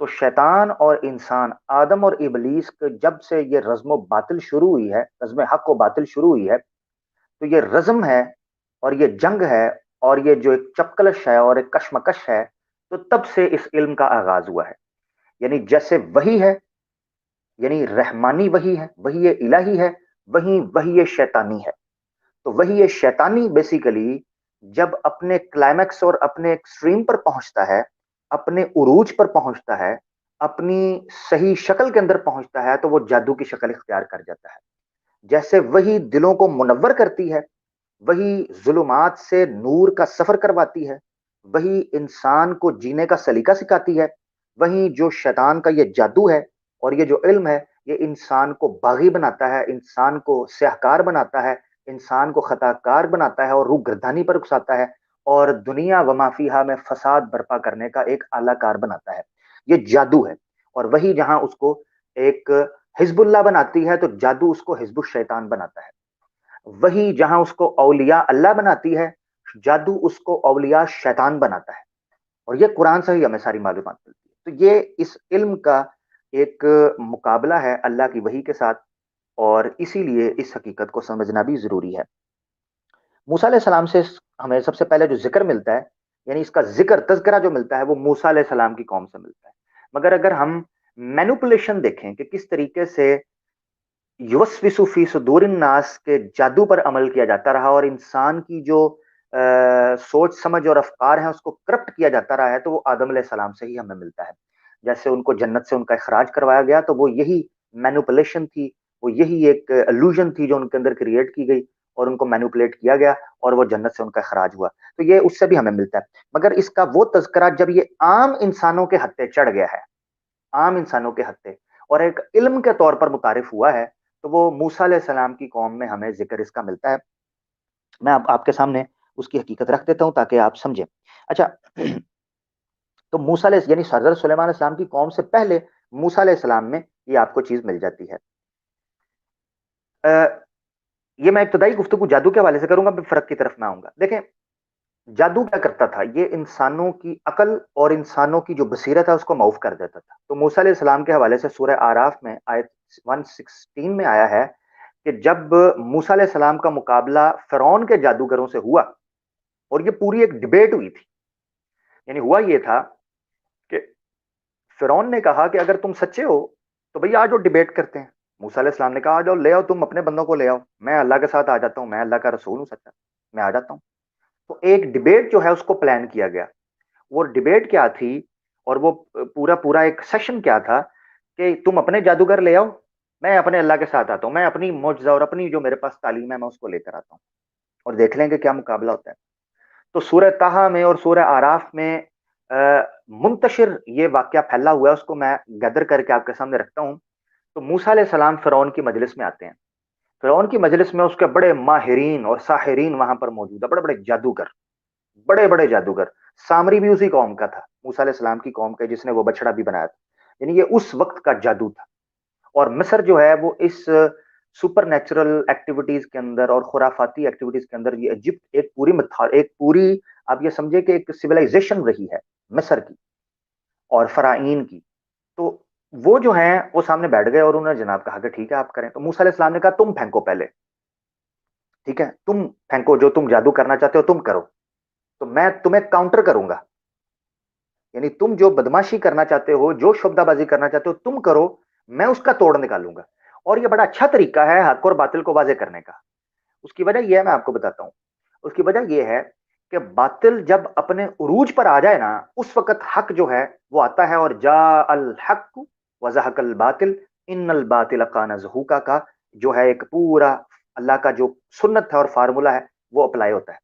تو شیطان اور انسان، آدم اور ابلیس کے جب سے یہ رزم و باطل شروع ہوئی ہے، رزم حق و باطل شروع ہوئی ہے، تو یہ رزم ہے اور یہ جنگ ہے اور یہ جو ایک چپکلش ہے اور ایک کشمکش ہے، تو تب سے اس علم کا آغاز ہوا ہے. یعنی جیسے وہی ہے، یعنی رحمانی وہی ہے، وہی الہی ہے، وہی شیطانی ہے. تو وہی شیطانی بیسیکلی جب اپنے کلائمیکس اور اپنے ایکسٹریم پر پہنچتا ہے، اپنے عروج پر پہنچتا ہے، اپنی صحیح شکل کے اندر پہنچتا ہے، تو وہ جادو کی شکل اختیار کر جاتا ہے. جیسے وہی دلوں کو منور کرتی ہے، وہی ظلمات سے نور کا سفر کرواتی ہے، وہی انسان کو جینے کا سلیقہ سکھاتی ہے، وہی جو شیطان کا یہ جادو ہے اور یہ جو علم ہے، یہ انسان کو باغی بناتا ہے، انسان کو سیاہکار بناتا ہے، انسان کو خطا کار بناتا ہے اور روح گردانی پر اکساتا ہے، اور دنیا و ما فیہا میں فساد برپا کرنے کا ایک اعلی کار بناتا ہے. یہ جادو ہے. اور وہی جہاں اس کو ایک حزب اللہ بناتی ہے، تو جادو اس کو حزب الشیطان بناتا ہے. وہی جہاں اس کو اولیاء اللہ بناتی ہے، جادو اس کو اولیاء شیطان بناتا ہے. اور یہ قرآن سے ہی ہمیں ساری معلومات ملتی ہے. تو یہ اس علم کا ایک مقابلہ ہے اللہ کی وحی کے ساتھ، اور اسی لیے اس حقیقت کو سمجھنا بھی ضروری ہے. موسیٰ علیہ السلام سے ہمیں سب سے پہلے جو ذکر ملتا ہے، یعنی اس کا ذکر تذکرہ جو ملتا ہے، وہ موسیٰ علیہ السلام کی قوم سے ملتا ہے. مگر اگر ہم مینوپولیشن دیکھیں کہ کس طریقے سے یوسوس فی صدور الناس کے جادو پر عمل کیا جاتا رہا اور انسان کی جو سوچ سمجھ اور افکار ہیں اس کو کرپٹ کیا جاتا رہا ہے، تو وہ آدم علیہ السلام سے ہی ہمیں ملتا ہے. جیسے ان کو جنت سے ان کا اخراج کروایا گیا، تو وہ یہی مینوپولیشن تھی، وہ یہی ایک الوژن تھی جو ان کے اندر کریٹ کی گئی اور ان کو مینوپولیٹ کیا گیا اور وہ جنت سے ان کا اخراج ہوا. تو یہ اس سے بھی ہمیں ملتا ہے. مگر اس کا وہ تذکرہ جب یہ عام انسانوں کے ہتھے چڑھ گیا ہے، عام انسانوں کے ہتھے، اور ایک علم کے طور پر متعارف ہوا ہے، تو وہ موسیٰ علیہ السلام کی قوم میں ہمیں ذکر اس کا ملتا ہے. میں اب آپ کے سامنے اس کی حقیقت رکھ دیتا ہوں تاکہ آپ سمجھیں. اچھا، تو موسیٰ علیہ یعنی حضرت سلیمان علیہ السلام کی قوم سے پہلے موسیٰ علیہ السلام میں یہ آپ کو چیز مل جاتی ہے. یہ میں ابتدائی گفتگو جادو کے حوالے سے کروں گا، پھر فرق کی طرف میں آؤں گا. دیکھیں، جادو کیا کرتا تھا؟ یہ انسانوں کی عقل اور انسانوں کی جو بصیرت ہے اس کو معوف کر دیتا تھا. تو موسیٰ علیہ السلام کے حوالے سے سورہ آراف میں آیت 116 میں آیا ہے کہ جب موسیٰ علیہ السلام کا مقابلہ فرعون کے جادوگروں سے ہوا، اور یہ پوری ایک ڈیبیٹ ہوئی تھی. یعنی ہوا یہ تھا کہ فرعون نے کہا کہ اگر تم سچے ہو تو بھئی آ جاؤ، ڈیبیٹ کرتے ہیں. موسیٰ علیہ السلام نے کہا آ جاؤ، لے آؤ، تم اپنے بندوں کو لے آؤ، میں اللہ کے ساتھ آ جاتا ہوں، میں اللہ کا رسول ہوں سچا، میں آ جاتا ہوں. تو ایک ڈیبیٹ جو ہے اس کو پلان کیا گیا. وہ ڈیبیٹ کیا تھی، اور وہ پورا پورا ایک سیشن کیا تھا کہ تم اپنے جادوگر لے آؤ، میں اپنے اللہ کے ساتھ آتا ہوں، میں اپنی معجزہ اور اپنی جو میرے پاس تعلیم ہے میں اس کو لے کر آتا ہوں، اور دیکھ لیں گے کیا مقابلہ ہوتا ہے. تو سورہ طٰہٰ میں اور سورہ آراف میں منتشر یہ واقعہ پھیلا ہوا ہے، اس کو میں گدر کر کے آپ کے سامنے رکھتا ہوں. تو موسیٰ علیہ السلام فرعون کی مجلس میں آتے ہیں. فرعون کی مجلس میں اس کے بڑے ماہرین اور ساحرین وہاں پر موجود ہیں، بڑے بڑے جادوگر، بڑے بڑے جادوگر. سامری بھی اسی قوم کا تھا، موسیٰ علیہ السلام کی قوم کا، جس نے وہ بچڑا بھی بنایا تھا. یعنی یہ اس وقت کا جادو تھا. اور مصر جو ہے وہ اس سپر نیچرل ایکٹیویٹیز کے اندر اور خرافاتی ایکٹیویٹیز کے اندر، یہ ایجپٹ ایک پوری آپ یہ سمجھے کہ ایک سویلائزیشن رہی ہے مصر کی اور فرائین کی. تو وہ جو ہیں وہ سامنے بیٹھ گئے اور انہوں نے جناب کہا کہ ٹھیک ہے آپ کریں. تو موسیٰ علیہ السلام نے کہا تم پھینکو پہلے، ٹھیک ہے تم پھینکو، جو تم جادو کرنا چاہتے ہو تم کرو، تو میں تمہیں کاؤنٹر کروں گا. یعنی تم جو بدماشی کرنا چاہتے ہو، جو شبدہ بازی کرنا چاہتے ہو تم کرو، میں اس کا توڑ نکالوں گا. اور یہ بڑا اچھا طریقہ ہے حق اور باطل کو واضح کرنے کا. اس کی وجہ یہ ہے، میں آپ کو بتاتا ہوں. اس کی وجہ یہ ہے کہ باطل جب اپنے عروج پر آ جائے نا، اس وقت حق جو ہے وہ آتا ہے، اور جا الحق وزہق الباطل ان الباطل کان زہوقا کا جو ہے ایک پورا اللہ کا جو سنت ہے اور فارمولہ ہے وہ اپلائی ہوتا ہے.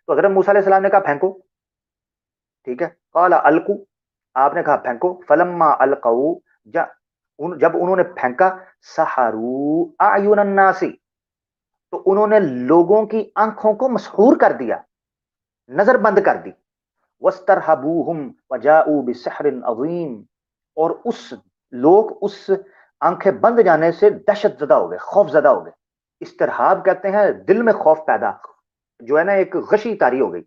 تو حضرت موسیٰ علیہ السلام نے کہا پھینکو، ٹھیک ہے، قال القوا، آپ نے کہا پھینکو. فلما القوا، جب انہوں نے پھینکا، سحروا اعین الناس، تو انہوں نے لوگوں کی آنکھوں کو مسحور کر دیا، نظر بند کر دی. وَاسْتَرْهَبُوهُمْ وَجَاءُوا بِسِحْرٍ عَظِيمٍ، اور لوگ اس آنکھیں بند جانے سے دہشت زدہ ہو گئے، خوف زدہ ہو گئے. استرہاب کہتے ہیں دل میں خوف پیدا، جو ہے نا ایک غشی طاری ہو گئی،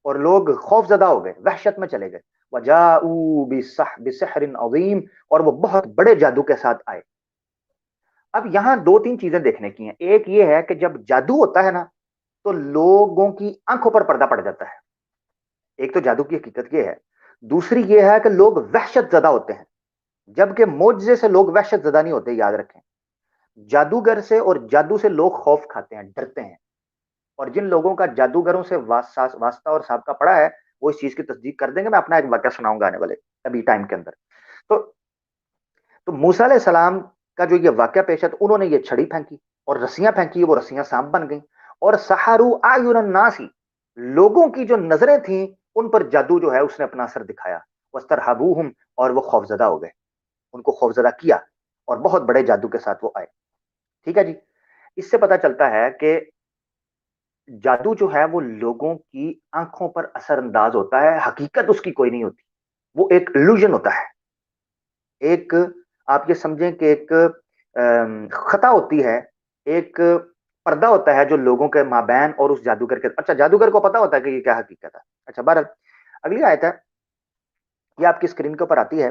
اور لوگ خوف زدہ ہو گئے، وحشت میں چلے گئے. وجاؤ بسحر عظیم، اور وہ بہت بڑے جادو کے ساتھ آئے۔ اب یہاں دو تین چیزیں دیکھنے کی ہیں۔ ایک یہ ہے کہ جب جادو ہوتا ہے نا تو لوگوں کی آنکھوں پر پردہ پڑ جاتا ہے، ایک تو جادو کی حقیقت یہ ہے، دوسری یہ ہے کہ لوگ وحشت زدہ ہوتے ہیں، جبکہ معجزے سے لوگ وحشت زدہ نہیں ہوتے، یاد رکھیں۔ جادوگر سے اور جادو سے لوگ خوف کھاتے ہیں، ڈرتے ہیں، اور جن لوگوں کا جادوگروں سے واسطہ اور سابقہ پڑا ہے وہ اس چیز کی تصدیق کر دیں گے۔ میں اپنا ایک واقعہ سناؤں گا آنے والے ابھی ٹائم کے اندر۔ تو تو موسیٰ علیہ السلام کا جو یہ واقعہ پیش ہے، تو انہوں نے یہ چھڑی پھینکی اور رسیاں پھینکی، وہ رسیاں سانپ بن گئیں، اور سحروا اعین الناس، لوگوں کی جو نظریں تھیں ان پر جادو جو ہے اس نے اپنا اثر دکھایا، واسترہبوہم، اور وہ خوفزدہ ہو گئے، ان کو خوفزدہ کیا، اور بہت بڑے جادو کے ساتھ وہ آئے۔ ٹھیک ہے جی، اس سے پتا چلتا ہے کہ جادو جو ہے وہ لوگوں کی آنکھوں پر اثر انداز ہوتا ہے، حقیقت اس کی کوئی نہیں ہوتی، وہ ایک illusion ہوتا ہے، ایک، آپ یہ سمجھیں کہ ایک خطا ہوتی ہے، ایک پردہ ہوتا ہے جو لوگوں کے مابین اور اس جادوگر کے، اچھا جادوگر کو پتا ہوتا ہے کہ یہ کیا حقیقت ہے۔ اچھا بہرحال اگلی آیت ہے، یہ آپ کی اسکرین کے اوپر آتی ہے،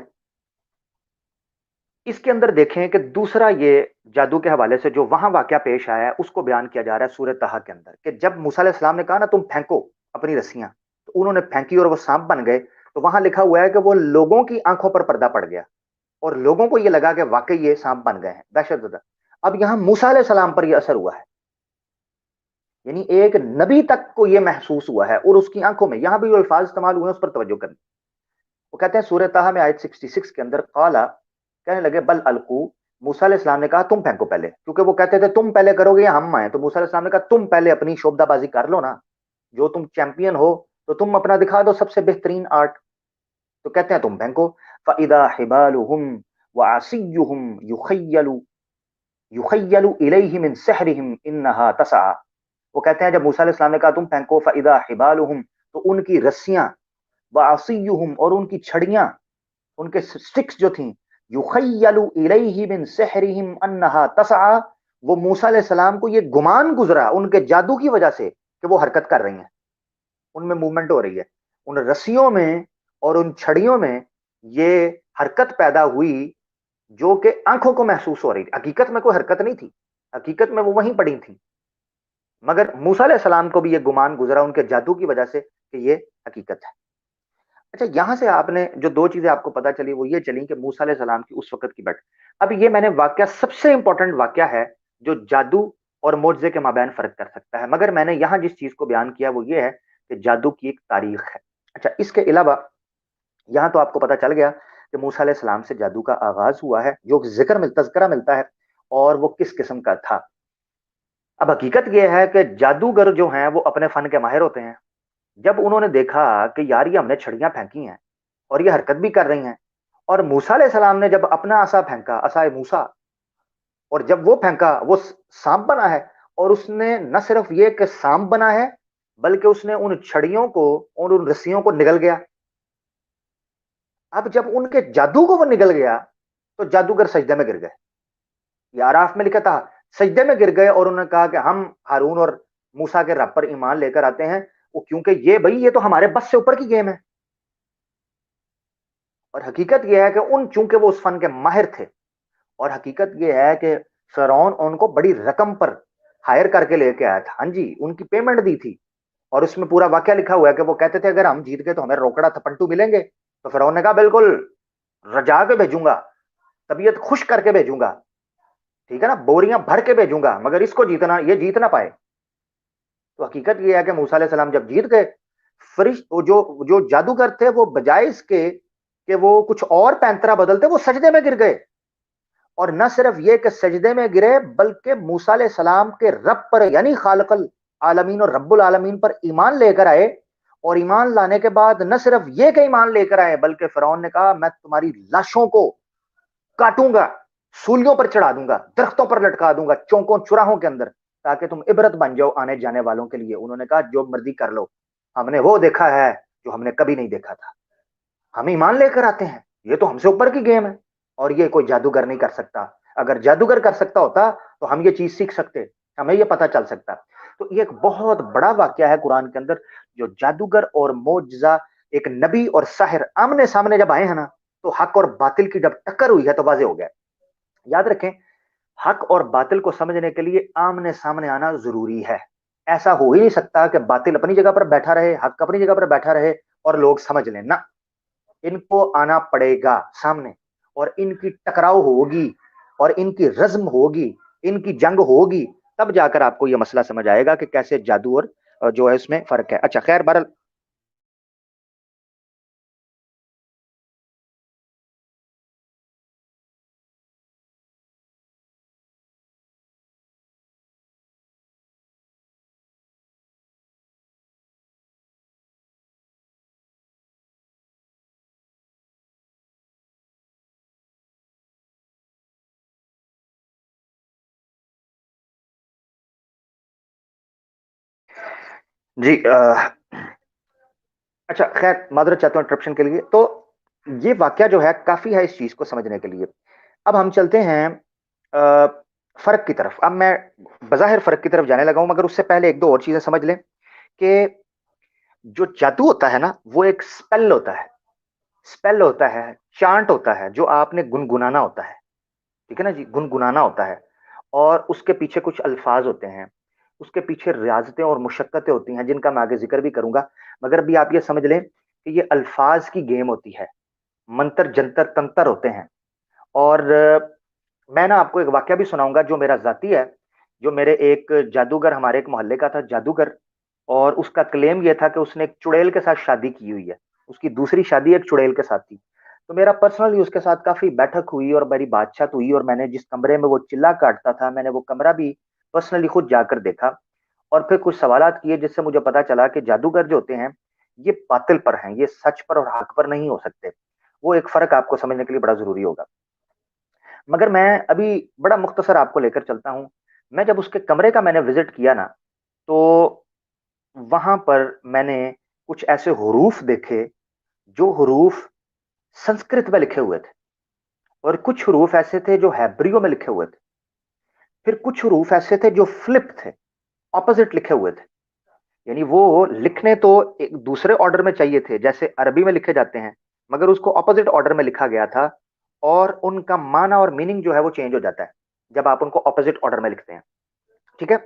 اس کے اندر دیکھیں کہ دوسرا یہ جادو کے حوالے سے جو وہاں واقعہ پیش آیا ہے اس کو بیان کیا جا رہا ہے سورہ طہ کے اندر، کہ جب موسیٰ علیہ السلام نے کہا نا تم پھینکو اپنی رسیاں، تو انہوں نے پھینکی اور وہ سانپ بن گئے، تو وہاں لکھا ہوا ہے کہ وہ لوگوں کی آنکھوں پر پردہ پڑ گیا، اور لوگوں کو یہ لگا کہ واقعی یہ سانپ بن گئے ہیں، دہشت زدہ۔ اب یہاں موسیٰ علیہ السلام پر یہ اثر ہوا ہے، یعنی ایک نبی تک کو یہ محسوس ہوا ہے، اور اس کی آنکھوں میں، یہاں بھی جو الفاظ استعمال ہوئے ہیں اس پر توجہ کریں۔ وہ کہتے ہیں سورہ طہ میں آیت 66 کے اندر، قالا، کہنے لگے، بل القو، موسیٰ علیہ السلام نے کہا تم پھینکو پہلے، کیونکہ وہ کہتے تھے تم پہلے کرو گے یا ہم آئیں، تو موسیٰ علیہ السلام نے کہا تم پہلے اپنی شوبدہ بازی کر لو نا، جو تم چیمپئن ہو تو تم اپنا دکھا دو سب سے بہترین آرٹ، تو کہتے ہیں تم پھینکو۔ فَإِذَا حِبَالُهُمْ وَعَصِيُّهُمْ يُخَيَّلُ إِلَيْهِ مِنْ سِحْرِهِمْ إِنَّهَا تَسْعَىٰ، وہ کہتے ہیں جب موسیٰ علیہ السلام نے کہا تم پھینکو، فَإِذَا حِبَالُهُمْ، تو ان کی رسیاں، وَعَصِيُّهُمْ، اور ان کی چھڑیاں، ان کے سٹکس جو تھیں، یخیل الیہ من سحرہم انہا تسعی، وہ موسیٰ علیہ السلام کو یہ گمان گزرا ان کے جادو کی وجہ سے کہ وہ حرکت کر رہی ہیں، ان میں موومنٹ ہو رہی ہے، ان رسیوں میں اور ان چھڑیوں میں یہ حرکت پیدا ہوئی جو کہ آنکھوں کو محسوس ہو رہی تھی، حقیقت میں کوئی حرکت نہیں تھی، حقیقت میں وہ وہیں پڑی تھی، مگر موسیٰ علیہ السلام کو بھی یہ گمان گزرا ان کے جادو کی وجہ سے کہ یہ حقیقت ہے۔ اچھا یہاں سے آپ نے جو دو چیزیں آپ کو پتا چلی وہ یہ چلی کہ موسیٰ علیہ السلام کی اس وقت کی بیٹھ، اب یہ میں نے واقعہ سب سے امپورٹنٹ واقعہ ہے جو جادو اور معجزے کے مابین فرق کر سکتا ہے، مگر میں نے یہاں جس چیز کو بیان کیا وہ یہ ہے کہ جادو کی ایک تاریخ ہے۔ اچھا اس کے علاوہ یہاں تو آپ کو پتا چل گیا کہ موسیٰ علیہ السلام سے جادو کا آغاز ہوا ہے، جو تذکرہ ملتا ہے، اور وہ کس قسم کا تھا۔ اب حقیقت یہ ہے کہ جادوگر جو ہیں وہ اپنے فن کے ماہر ہوتے ہیں، جب انہوں نے دیکھا کہ یار یہ ہم نے چھڑیاں پھینکی ہیں اور یہ حرکت بھی کر رہی ہیں، اور موسیٰ علیہ السلام نے جب اپنا عصا پھینکا، عصا موسیٰ، اور جب وہ پھینکا وہ سانپ بنا ہے، اور اس نے نہ صرف یہ کہ سانپ بنا ہے بلکہ اس نے ان چھڑیوں کو اور ان رسیوں کو نگل گیا۔ اب جب ان کے جادو کو وہ نگل گیا تو جادوگر سجدے میں گر گئے، یہ آراف میں لکھا تھا، سجدے میں گر گئے، اور انہوں نے کہا کہ ہم ہارون اور موسیٰ کے رب پر ایمان لے کر آتے ہیں، وہ کیونکہ یہ بھائی یہ تو ہمارے بس سے اوپر کی گیم ہے۔ اور حقیقت یہ ہے کہ ان چونکہ وہ اس فن کے ماہر تھے، اور حقیقت یہ ہے کہ فرعون ان کو بڑی رقم پر ہائر کر کے لے کے آیا تھا، ہاں جی ان کی پیمنٹ دی تھی، اور اس میں پورا واقعہ لکھا ہوا ہے کہ وہ کہتے تھے اگر ہم جیت گئے تو ہمیں روکڑا تھپنٹو ملیں گے، تو فرعون نے کہا بالکل رجا کے بھیجوں گا، طبیعت خوش کر کے بھیجوں گا، ٹھیک ہے نا، بوریاں بھر کے بھیجوں گا، مگر اس کو جیتنا، یہ جیت نہ پائے۔ تو حقیقت یہ ہے کہ موسیٰ علیہ السلام جب جیت گئے، جو جادوگر تھے وہ بجائے اس کے کہ وہ کچھ اور پینترا بدلتے، وہ سجدے میں گر گئے، اور نہ صرف یہ کہ سجدے میں گرے بلکہ موسیٰ علیہ السلام کے رب پر یعنی خالق العالمین اور رب العالمین پر ایمان لے کر آئے، اور ایمان لانے کے بعد نہ صرف یہ کہ ایمان لے کر آئے بلکہ فرعون نے کہا میں تمہاری لاشوں کو کاٹوں گا، سولیوں پر چڑھا دوں گا، درختوں پر لٹکا دوں گا، چوکوں چراہوں کے اندر، تاکہ تم عبرت بن جاؤ آنے جانے والوں کے لیے۔ انہوں نے کہا جو مرضی کر لو، ہم نے وہ دیکھا ہے جو ہم نے کبھی نہیں دیکھا تھا، ہم ایمان لے کر آتے ہیں، یہ تو ہم سے اوپر کی گیم ہے، اور یہ کوئی جادوگر نہیں کر سکتا، اگر جادوگر کر سکتا ہوتا تو ہم یہ چیز سیکھ سکتے، ہمیں یہ پتہ چل سکتا۔ تو یہ ایک بہت بڑا واقعہ ہے قرآن کے اندر جو جادوگر اور معجزہ ایک نبی اور ساحر آمنے سامنے جب آئے ہیں نا، تو حق اور باطل کی جب ٹکر ہوئی ہے تو واضح ہو گیا. یاد رکھیں، حق اور باطل کو سمجھنے کے لیے آمنے سامنے آنا ضروری ہے. ایسا ہو ہی نہیں سکتا کہ باطل اپنی جگہ پر بیٹھا رہے، حق اپنی جگہ پر بیٹھا رہے اور لوگ سمجھ لیں. نہ، ان کو آنا پڑے گا سامنے، اور ان کی ٹکراؤ ہوگی، اور ان کی رزم ہوگی، ان کی جنگ ہوگی. تب جا کر آپ کو یہ مسئلہ سمجھ آئے گا کہ کیسے جادو اور جو ہے اس میں فرق ہے. اچھا خیر، بہرحال جی اچھا خیر، معذرت چاہتا ہوں انٹرپشن کے لیے. تو یہ واقعہ جو ہے کافی ہے اس چیز کو سمجھنے کے لیے. اب ہم چلتے ہیں فرق کی طرف. اب میں بظاہر فرق کی طرف جانے لگا ہوں، مگر اس سے پہلے ایک دو اور چیزیں سمجھ لیں کہ جو جادو ہوتا ہے نا، وہ ایک سپیل ہوتا ہے. سپیل ہوتا ہے، چانٹ ہوتا ہے، جو آپ نے گنگنانا ہوتا ہے. ٹھیک ہے نا جی، گنگنانا ہوتا ہے. اور اس کے پیچھے کچھ الفاظ ہوتے ہیں، اس کے پیچھے ریاضتیں اور مشقتیں ہوتی ہیں جن کا میں آگے ذکر بھی کروں گا. مگر بھی آپ یہ سمجھ لیں کہ یہ الفاظ کی گیم ہوتی ہے، منتر جنتر تنتر ہوتے ہیں. اور میں نا آپ کو ایک واقعہ بھی سناؤں گا جو میرا ذاتی ہے. جو میرے ایک جادوگر، ہمارے ایک محلے کا تھا جادوگر، اور اس کا کلیم یہ تھا کہ اس نے ایک چڑیل کے ساتھ شادی کی ہوئی ہے. اس کی دوسری شادی ایک چڑیل کے ساتھ تھی. تو میرا پرسنلی اس کے ساتھ کافی بیٹھک ہوئی اور میری بات چیت ہوئی، اور میں نے جس کمرے میں وہ چلا کاٹتا تھا، میں نے وہ کمرہ بھی پرسنلی خود جا کر دیکھا، اور پھر کچھ سوالات کیے جس سے مجھے پتا چلا کہ جادوگر جو ہوتے ہیں یہ باطل پر ہیں، یہ سچ پر اور حق پر نہیں ہو سکتے. وہ ایک فرق آپ کو سمجھنے کے لیے بڑا ضروری ہوگا. مگر میں ابھی بڑا مختصر آپ کو لے کر چلتا ہوں. میں جب اس کے کمرے کا میں نے وزٹ کیا نا، تو وہاں پر میں نے کچھ ایسے حروف دیکھے جو حروف سنسکرت میں لکھے ہوئے تھے، اور کچھ حروف ایسے تھے جو ہیبریو میں لکھے ہوئے تھے. پھر کچھ حروف ایسے تھے جو فلپ تھے، اپوزٹ لکھے ہوئے تھے. یعنی وہ لکھنے تو ایک دوسرے آرڈر میں چاہیے تھے جیسے عربی میں لکھے جاتے ہیں، مگر اس کو اپوزٹ آرڈر میں لکھا گیا تھا. اور ان کا معنی اور میننگ جو ہے وہ چینج ہو جاتا ہے جب آپ ان کو اپوزٹ آرڈر میں لکھتے ہیں. ٹھیک ہے.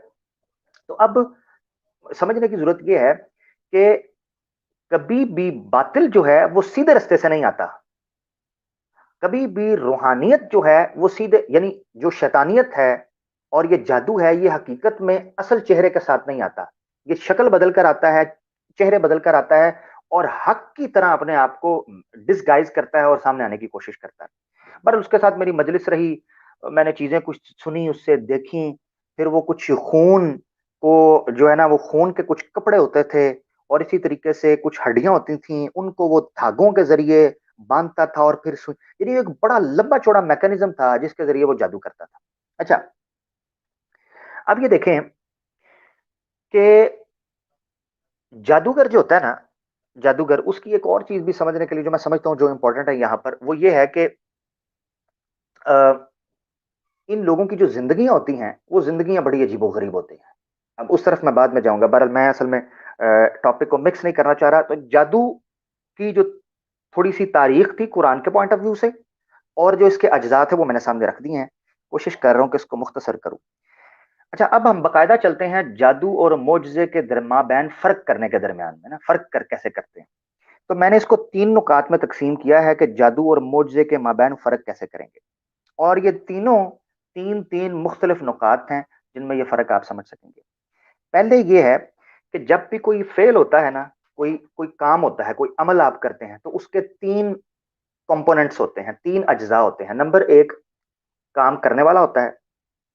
تو اب سمجھنے کی ضرورت یہ ہے کہ کبھی بھی باطل جو ہے وہ سیدھے رستے سے نہیں آتا. کبھی بھی روحانیت جو ہے وہ سیدھے، یعنی جو شیطانیت ہے اور یہ جادو ہے، یہ حقیقت میں اصل چہرے کے ساتھ نہیں آتا. یہ شکل بدل کر آتا ہے، چہرے بدل کر آتا ہے، اور حق کی طرح اپنے آپ کو ڈسگائز کرتا ہے اور سامنے آنے کی کوشش کرتا ہے. پر اس کے ساتھ میری مجلس رہی، میں نے چیزیں کچھ سنی، اس سے دیکھی. پھر وہ کچھ خون کو جو ہے نا، وہ خون کے کچھ کپڑے ہوتے تھے، اور اسی طریقے سے کچھ ہڈیاں ہوتی تھیں، ان کو وہ دھاگوں کے ذریعے باندھتا تھا، اور پھر یعنی ایک بڑا لمبا چوڑا میکانزم تھا جس کے ذریعے وہ جادو کرتا تھا. اچھا، اب یہ دیکھیں کہ جادوگر جو ہوتا ہے نا، جادوگر، اس کی ایک اور چیز بھی سمجھنے کے لیے جو میں سمجھتا ہوں جو امپورٹنٹ ہے یہاں پر، وہ یہ ہے کہ ان لوگوں کی جو زندگیاں ہوتی ہیں وہ زندگیاں بڑی عجیب و غریب ہوتی ہیں. اب اس طرف میں بعد میں جاؤں گا. بہرحال میں اصل میں ٹاپک کو مکس نہیں کرنا چاہ رہا. تو جادو کی جو تھوڑی سی تاریخ تھی قرآن کے پوائنٹ آف ویو سے، اور جو اس کے اجزاء تھے وہ میں نے سامنے رکھ دی ہیں. کوشش کر رہا ہوں کہ اس کو مختصر کروں. اچھا، اب ہم باقاعدہ چلتے ہیں جادو اور معجزے کے مابین فرق کرنے کے درمیان میں نا، فرق کیسے کرتے ہیں. تو میں نے اس کو تین نکات میں تقسیم کیا ہے کہ جادو اور معجزے کے مابین فرق کیسے کریں گے. اور یہ تینوں تین تین مختلف نکات ہیں جن میں یہ فرق آپ سمجھ سکیں گے. پہلے یہ ہے کہ جب بھی کوئی فیل ہوتا ہے نا، کوئی کام ہوتا ہے، کوئی عمل آپ کرتے ہیں، تو اس کے تین کمپوننٹس ہوتے ہیں، تین اجزاء ہوتے ہیں. نمبر ایک، کام کرنے والا ہوتا ہے.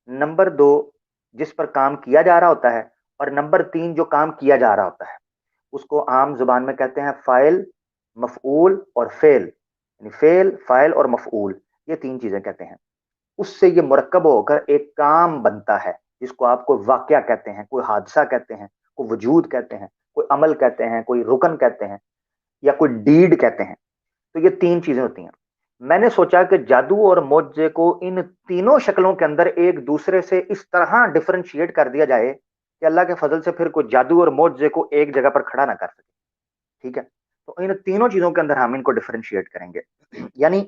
نمبر دو، جس پر کام کیا جا رہا ہوتا ہے. اور نمبر تین، جو کام کیا جا رہا ہوتا ہے. اس کو عام زبان میں کہتے ہیں فائل، مفعول اور فعل. یعنی فعل، فائل اور مفعول، یہ تین چیزیں کہتے ہیں. اس سے یہ مرکب ہو کر ایک کام بنتا ہے جس کو آپ کوئی واقعہ کہتے ہیں، کوئی حادثہ کہتے ہیں، کوئی وجود کہتے ہیں، کوئی عمل کہتے ہیں، کوئی رکن کہتے ہیں، یا کوئی ڈیڈ کہتے ہیں. تو یہ تین چیزیں ہوتی ہیں. میں نے سوچا کہ جادو اور معجزے کو ان تینوں شکلوں کے اندر ایک دوسرے سے اس طرح ڈفرینشیٹ کر دیا جائے کہ اللہ کے فضل سے پھر کوئی جادو اور معجزے کو ایک جگہ پر کھڑا نہ کر سکے. ٹھیک ہے. تو ان تینوں چیزوں کے اندر ہم ان کو ڈفرینشیٹ کریں گے. یعنی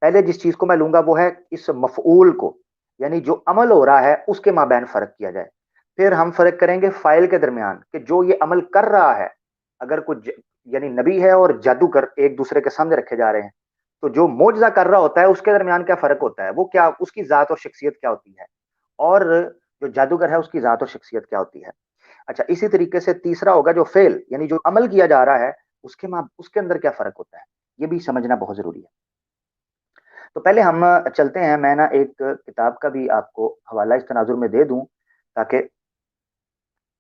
پہلے جس چیز کو میں لوں گا وہ ہے اس مفعول کو، یعنی جو عمل ہو رہا ہے اس کے مابین فرق کیا جائے. پھر ہم فرق کریں گے فائل کے درمیان کہ جو یہ عمل کر رہا ہے، اگر کچھ یعنی نبی ہے اور جادوگر ایک دوسرے کے سامنے رکھے جا رہے ہیں، تو جو معجزہ کر رہا ہوتا ہے اس کے درمیان کیا فرق ہوتا ہے، وہ کیا اس کی ذات اور شخصیت کیا ہوتی ہے، اور جو جادوگر ہے اس کی ذات اور شخصیت کیا ہوتی ہے. اچھا، اسی طریقے سے تیسرا ہوگا جو فعل، یعنی جو عمل کیا جا رہا ہے اس کے اندر کیا فرق ہوتا ہے، یہ بھی سمجھنا بہت ضروری ہے. تو پہلے ہم چلتے ہیں، میں نا ایک کتاب کا بھی آپ کو حوالہ اس تناظر میں دے دوں تاکہ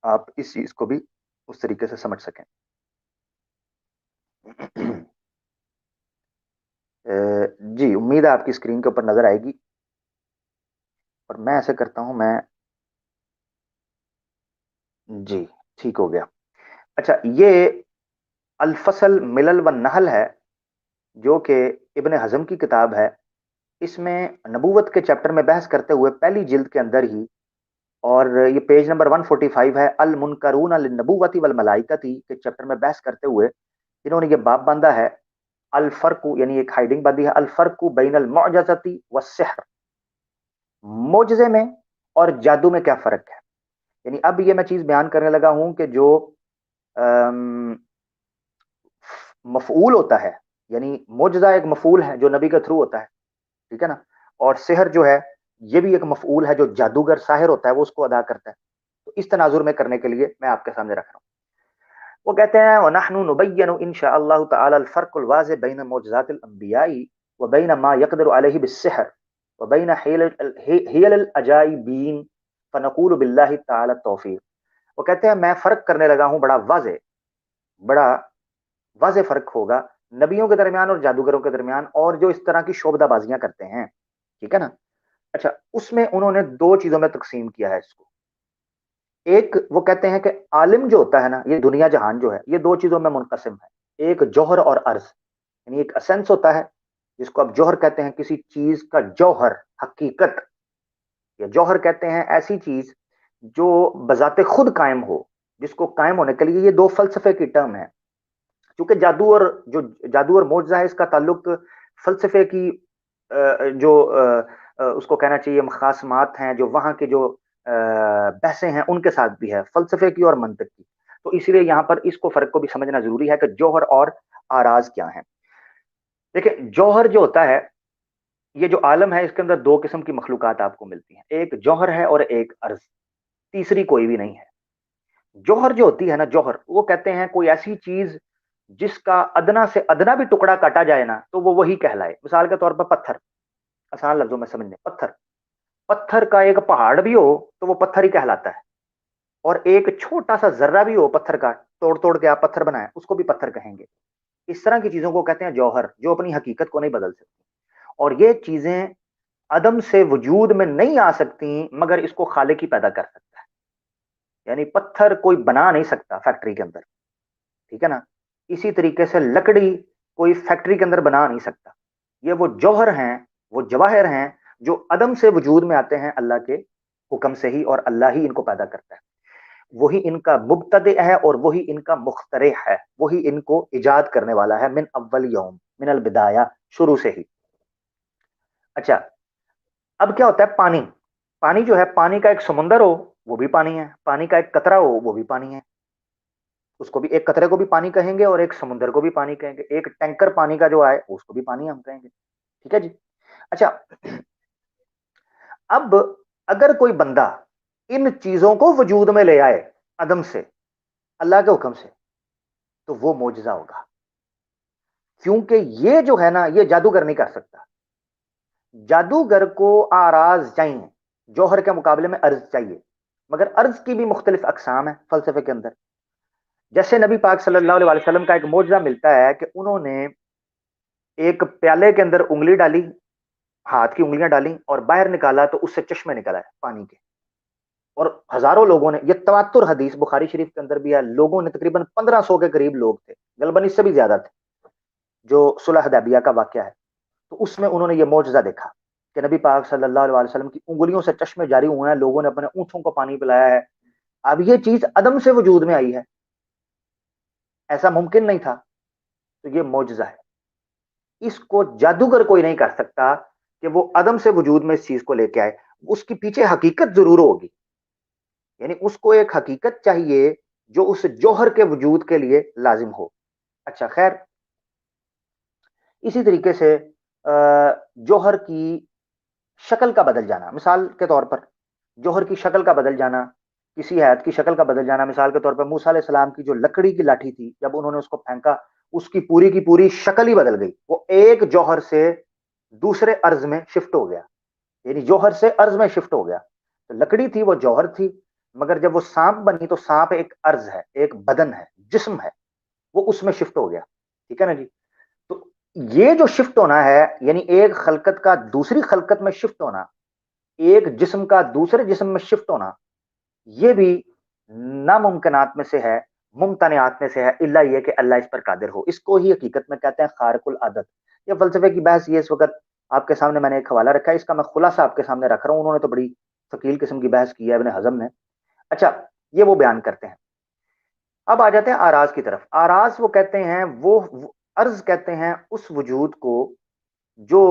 آپ اس چیز کو بھی اس طریقے سے سمجھ سکیں. جی، امید ہے آپ کی اسکرین کے اوپر نظر آئے گی، اور میں ایسے کرتا ہوں، میں جی ٹھیک ہو گیا. اچھا، یہ الفصل ملل و نحل ہے جو کہ ابن حزم کی کتاب ہے. اس میں نبوت کے چیپٹر میں بحث کرتے ہوئے پہلی جلد کے اندر ہی، اور یہ پیج نمبر 145 ہے، المنکرون للنبوۃ والملائکۃ کے چیپٹر میں بحث کرتے ہوئے انہوں نے یہ باب باندھا ہے، الفرق، یعنی ایک ہائیڈنگ باندھی ہے، الفرق بین المعجزۃ والسحر، معجزے میں اور جادو میں کیا فرق ہے. یعنی اب یہ میں چیز بیان کرنے لگا ہوں کہ جو مفعول ہوتا ہے، یعنی معجزہ ایک مفعول ہے جو نبی کے تھرو ہوتا ہے، ٹھیک ہے نا، اور سحر جو ہے یہ بھی ایک مفعول ہے جو جادوگر ساحر ہوتا ہے وہ اس کو ادا کرتا ہے. تو اس تناظر میں کرنے کے لیے میں آپ کے سامنے رکھ رہا ہوں. وہ کہتے ہیں وَنَحْنُ نُبَيِّنُ إِن شاء اللَّهُ تَعَالَى الْفَرْقُ الْوَاضِحُ بَيْنَ مُعْجِزَاتِ الْأَنْبِيَاءِ وَبَيْنَ مَا يَقْدِرُ عَلَيْهِ بِالسِّحْرِ وَبَيْنَ حِيَلِ الْعَجَائِبِ فَنَقُولُ بِاللَّهِ تَعَالَى التَّوْفِيقُ. وہ کہتے ہیں میں فرق کرنے لگا ہوں بڑا واضح فرق ہوگا نبیوں کے درمیان اور جادوگروں کے درمیان، اور جو اس طرح کی شعبدہ بازیاں کرتے ہیں، ٹھیک ہے نا. اچھا، اس میں انہوں نے دو چیزوں میں تقسیم کیا ہے اس کو. ایک وہ کہتے ہیں کہ عالم جو ہوتا ہے نا، یہ دنیا جہان جو ہے یہ دو چیزوں میں منقسم ہے، ایک جوہر اور عرض. یعنی ایک اسنس ہوتا ہے جس کو آپ جوہر کہتے ہیں، کسی چیز کا جوہر، حقیقت، یا جوہر کہتے ہیں ایسی چیز جو بذات خود قائم ہو، جس کو قائم ہونے کے لیے یہ دو فلسفے کی ٹرم ہے. چونکہ جادو اور معجزہ ہے، اس کا تعلق فلسفے کی جو اس کو کہنا چاہیے مخاصمات ہیں، جو وہاں کے جو بحثیں ہیں ان کے ساتھ بھی ہے، فلسفے کی اور منطق کی. تو اسی لیے یہاں پر اس کو فرق کو بھی سمجھنا ضروری ہے کہ جوہر اور آراز کیا ہیں. دیکھیں، جوہر جو ہوتا ہے، یہ جو عالم ہے اس کے اندر دو قسم کی مخلوقات آپ کو ملتی ہیں، ایک جوہر ہے اور ایک عرض، تیسری کوئی بھی نہیں ہے. جوہر جو ہوتی ہے نا، جوہر وہ کہتے ہیں کوئی ایسی چیز جس کا ادنا سے ادنا بھی ٹکڑا کاٹا جائے نا تو وہ وہی کہلائے. مثال کے طور پر پتھر، آسان لفظوں میں سمجھنے، پتھر کا ایک پہاڑ بھی ہو تو وہ پتھر ہی کہلاتا ہے، اور ایک چھوٹا سا ذرہ بھی ہو پتھر کا، توڑ کے آپ پتھر بنائیں اس کو بھی پتھر کہیں گے. اس طرح کی چیزوں کو کہتے ہیں جوہر، جو اپنی حقیقت کو نہیں بدل سکتی. اور یہ چیزیں عدم سے وجود میں نہیں آ سکتی مگر اس کو خالق ہی پیدا کر سکتا ہے. یعنی پتھر کوئی بنا نہیں سکتا فیکٹری کے اندر، ٹھیک ہے نا. اسی طریقے سے لکڑی کوئی فیکٹری کے اندر بنا نہیں سکتا. یہ وہ جوہر ہیں، وہ جواہر ہیں جو عدم سے وجود میں آتے ہیں اللہ کے حکم سے ہی، اور اللہ ہی ان کو پیدا کرتا ہے. وہی ان کا مبتدئ ہے اور وہی ان کا مخترع ہے، وہی ان کو ایجاد کرنے والا ہے، من اول یوم، من البدایہ، شروع سے ہی. اچھا، اب کیا ہوتا ہے، پانی جو ہے، پانی کا ایک سمندر ہو وہ بھی پانی ہے، پانی کا ایک قطرہ ہو وہ بھی پانی ہے. اس کو بھی، ایک قطرے کو بھی پانی کہیں گے اور ایک سمندر کو بھی پانی کہیں گے. ایک ٹینکر پانی کا جو آئے اس کو بھی پانی ہم کہیں گے، ٹھیک ہے جی. اچھا، اب اگر کوئی بندہ ان چیزوں کو وجود میں لے آئے عدم سے اللہ کے حکم سے تو وہ معجزہ ہوگا، کیونکہ یہ جو ہے نا یہ جادوگر نہیں کر سکتا. جادوگر کو آراز چاہیے، جوہر کے مقابلے میں عرض چاہیے، مگر عرض کی بھی مختلف اقسام ہیں فلسفے کے اندر. جیسے نبی پاک صلی اللہ علیہ وسلم کا ایک معجزہ ملتا ہے کہ انہوں نے ایک پیالے کے اندر انگلی ڈالی، ہاتھ کی انگلیاں ڈالی اور باہر نکالا تو اس سے چشمے نکلا ہے پانی کے. اور ہزاروں لوگوں نے، یہ تواتر حدیث بخاری شریف کے اندر بھی ہے، لوگوں نے تقریباً 1500 کے قریب لوگ تھے، غالباً اس سے بھی زیادہ تھے، جو صلح حدیبیہ کا واقعہ ہے. تو اس میں انہوں نے یہ معجزہ دیکھا کہ نبی پاک صلی اللہ علیہ وسلم کی انگلیوں سے چشمے جاری ہوئے ہیں، لوگوں نے اپنے اونٹوں کو پانی پلایا ہے. اب یہ چیز عدم سے وجود میں آئی ہے، ایسا ممکن نہیں تھا، تو یہ معجزہ ہے. اس کو جادوگر کوئی نہیں کر سکتا کہ وہ عدم سے وجود میں اس چیز کو لے کے آئے. اس کے پیچھے حقیقت ضرور ہوگی، یعنی اس کو ایک حقیقت چاہیے جو اس جوہر کے وجود کے لیے لازم ہو. اچھا خیر، اسی طریقے سے جوہر کی شکل کا بدل جانا، مثال کے طور پر جوہر کی شکل کا بدل جانا، کسی حیات کی شکل کا بدل جانا. مثال کے طور پر موسیٰ علیہ السلام کی جو لکڑی کی لاٹھی تھی، جب انہوں نے اس کو پھینکا، اس کی پوری شکل ہی بدل گئی. وہ ایک جوہر سے دوسرے ارض میں شفٹ ہو گیا، یعنی جوہر سے ارض میں شفٹ ہو گیا. تو لکڑی تھی، وہ جوہر تھی، مگر جب وہ سانپ بنی تو سانپ ایک ارض ہے، ایک بدن ہے، جسم ہے، وہ اس میں شفٹ ہو گیا. ٹھیک ہے نا جی؟ تو یہ جو شفٹ ہونا ہے، یعنی ایک خلقت کا دوسری خلقت میں شفٹ ہونا، ایک جسم کا دوسرے جسم میں شفٹ ہونا، یہ بھی ناممکنات میں سے ہے، ممتنعات میں سے ہے، الا یہ کہ اللہ اس پر قادر ہو. اس کو ہی حقیقت میں کہتے ہیں خارق العادت. یہ فلسفے کی بحث یہ اس وقت آپ کے سامنے میں نے ایک حوالہ رکھا ہے، اس کا میں خلاصہ آپ کے سامنے رکھ رہا ہوں. انہوں نے تو بڑی ثقیل قسم کی بحث کی ہے ابن حزم نے. اچھا، یہ وہ بیان کرتے ہیں. اب آ جاتے ہیں آراز کی طرف. آراز وہ کہتے ہیں، وہ عرض کہتے ہیں اس وجود کو جو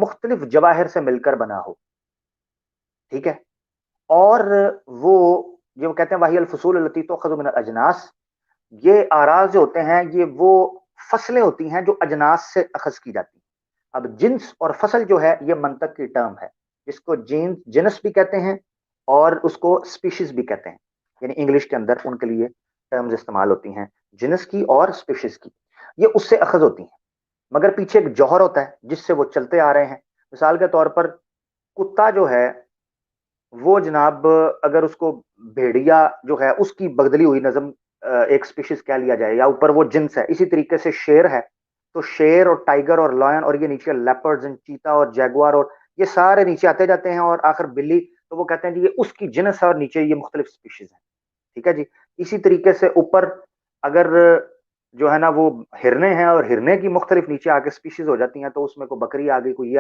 مختلف جواہر سے مل کر بنا ہو. ٹھیک ہے؟ اور وہ جو کہتے ہیں واہی الفصول التی تؤخذ من الاجناس، یہ آراز جو ہوتے ہیں یہ وہ فصلیں ہوتی ہیں جو اجناس سے اخذ کی جاتی ہیں. اب جنس اور فصل جو ہے یہ منطق کی ٹرم ہے، جس کو جنس بھی کہتے ہیں اور اس کو اسپیشیز بھی کہتے ہیں. یعنی انگلش کے اندر ان کے لیے ٹرمز استعمال ہوتی ہیں، جنس کی اور اسپیشیز کی. یہ اس سے اخذ ہوتی ہیں، مگر پیچھے ایک جوہر ہوتا ہے جس سے وہ چلتے آ رہے ہیں. مثال کے طور پر کتا جو ہے وہ جناب، اگر اس کو بھیڑیا جو ہے اس کی بدلی ہوئی نظم ایک سپیشیز کہہ لیا جائے، یا اوپر وہ جنس ہے. اسی طریقے سے شیر ہے، تو شیر اور ٹائیگر اور لائن اور یہ نیچے لیپرڈز اینڈ چیتا اور جیگوار اور یہ سارے نیچے آتے جاتے ہیں، اور آخر بلی، تو وہ کہتے ہیں جی یہ اس کی جنس ہے اور نیچے یہ مختلف سپیشیز ہیں. ٹھیک ہے جی؟ اسی طریقے سے اوپر اگر جو ہے نا وہ ہرنے ہیں اور ہرنے کی مختلف نیچے آ کے سپیشیز ہو جاتی ہیں، تو اس میں کوئی بکری آ گئی، کوئی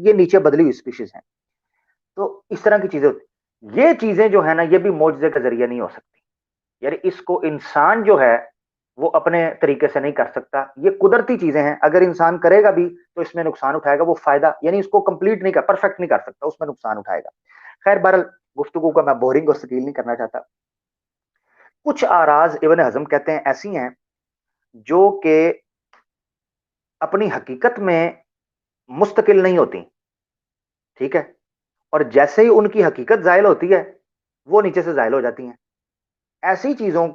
یہ نیچے بدلی ہوئی سپیشیز ہیں. تو اس طرح کی چیزیں ہوتی. یہ چیزیں جو ہے نا یہ بھی معجزے کا ذریعہ نہیں ہو سکتی. یعنی اس کو انسان جو ہے وہ اپنے طریقے سے نہیں کر سکتا. یہ قدرتی چیزیں ہیں، اگر انسان کرے گا بھی تو اس میں نقصان اٹھائے گا. وہ فائدہ یعنی اس کو کمپلیٹ نہیں کر، پرفیکٹ نہیں کر سکتا، اس میں نقصان اٹھائے گا. خیر بہرحال گفتگو کو میں بورنگ اور ثقیل نہیں کرنا چاہتا. کچھ آراز ابن حزم کہتے ہیں ایسی ہیں جو کہ اپنی حقیقت میں مستقل نہیں ہوتی. ٹھیک ہے؟ اور جیسے ہی ان کی حقیقت زائل ہوتی ہے وہ نیچے سے زائل ہو جاتی ہیں. ایسی چیزوں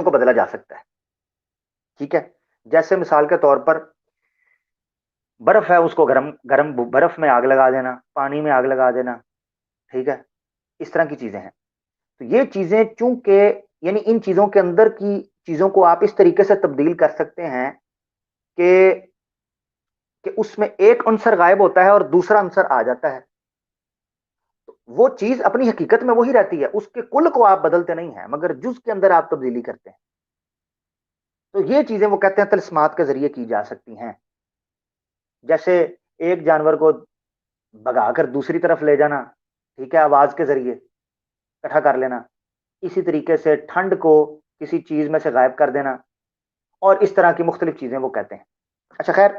کو بدلا جا سکتا ہے. ٹھیک ہے؟ جیسے مثال کے طور پر برف ہے، اس کو گرم برف میں آگ لگا دینا، پانی میں آگ لگا دینا. ٹھیک ہے؟ اس طرح کی چیزیں ہیں. تو یہ چیزیں چونکہ یعنی ان چیزوں کے اندر کی چیزوں کو آپ اس طریقے سے تبدیل کر سکتے ہیں کہ اس میں ایک عنصر غائب ہوتا ہے اور دوسرا عنصر آ جاتا ہے. وہ چیز اپنی حقیقت میں وہی رہتی ہے، اس کے کل کو آپ بدلتے نہیں ہیں، مگر جز کے اندر آپ تبدیلی کرتے ہیں. تو یہ چیزیں وہ کہتے ہیں طلسمات کے ذریعے کی جا سکتی ہیں. جیسے ایک جانور کو بگا کر دوسری طرف لے جانا، ٹھیک ہے، آواز کے ذریعے اکٹھا کر لینا. اسی طریقے سے ٹھنڈ کو کسی چیز میں سے غائب کر دینا، اور اس طرح کی مختلف چیزیں وہ کہتے ہیں. اچھا خیر،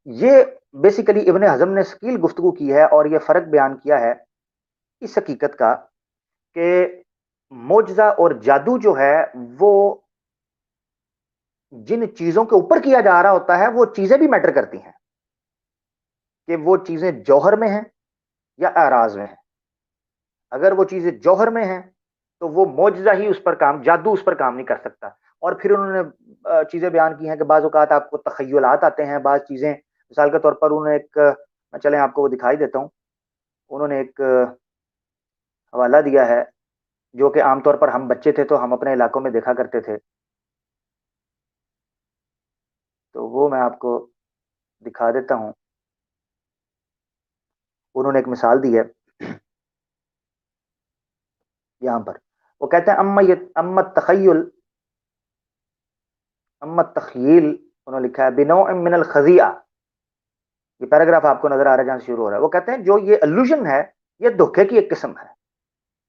یہ بیسیکلی ابن حزم نے ثقیل گفتگو کی ہے اور یہ فرق بیان کیا ہے اس حقیقت کا کہ معجزہ اور جادو جو ہے وہ جن چیزوں کے اوپر کیا جا رہا ہوتا ہے وہ چیزیں بھی میٹر کرتی ہیں، کہ وہ چیزیں جوہر میں ہیں یا اعراض میں ہیں. اگر وہ چیزیں جوہر میں ہیں تو وہ معجزہ ہی اس پر کام، جادو اس پر کام نہیں کر سکتا. اور پھر انہوں نے چیزیں بیان کی ہیں کہ بعض اوقات آپ کو تخیلات آتے ہیں، بعض چیزیں مثال کے طور پر انہوں نے ایک، چلیں آپ کو وہ دکھائی دیتا ہوں. انہوں نے ایک حوالہ دیا ہے جو کہ عام طور پر ہم بچے تھے تو ہم اپنے علاقوں میں دیکھا کرتے تھے. تو وہ میں آپ کو دکھا دیتا ہوں. انہوں نے ایک مثال دی ہے یہاں پر. وہ کہتے ہیں اما التخیل، انہوں نے لکھا ہے بنوع من الخزیعہ. یہ پیراگراف آپ کو نظر آ رہا ہے جہاں سے شروع ہو رہا ہے. وہ کہتے ہیں جو یہ الوژن ہے یہ دھوکے کی ایک قسم ہے.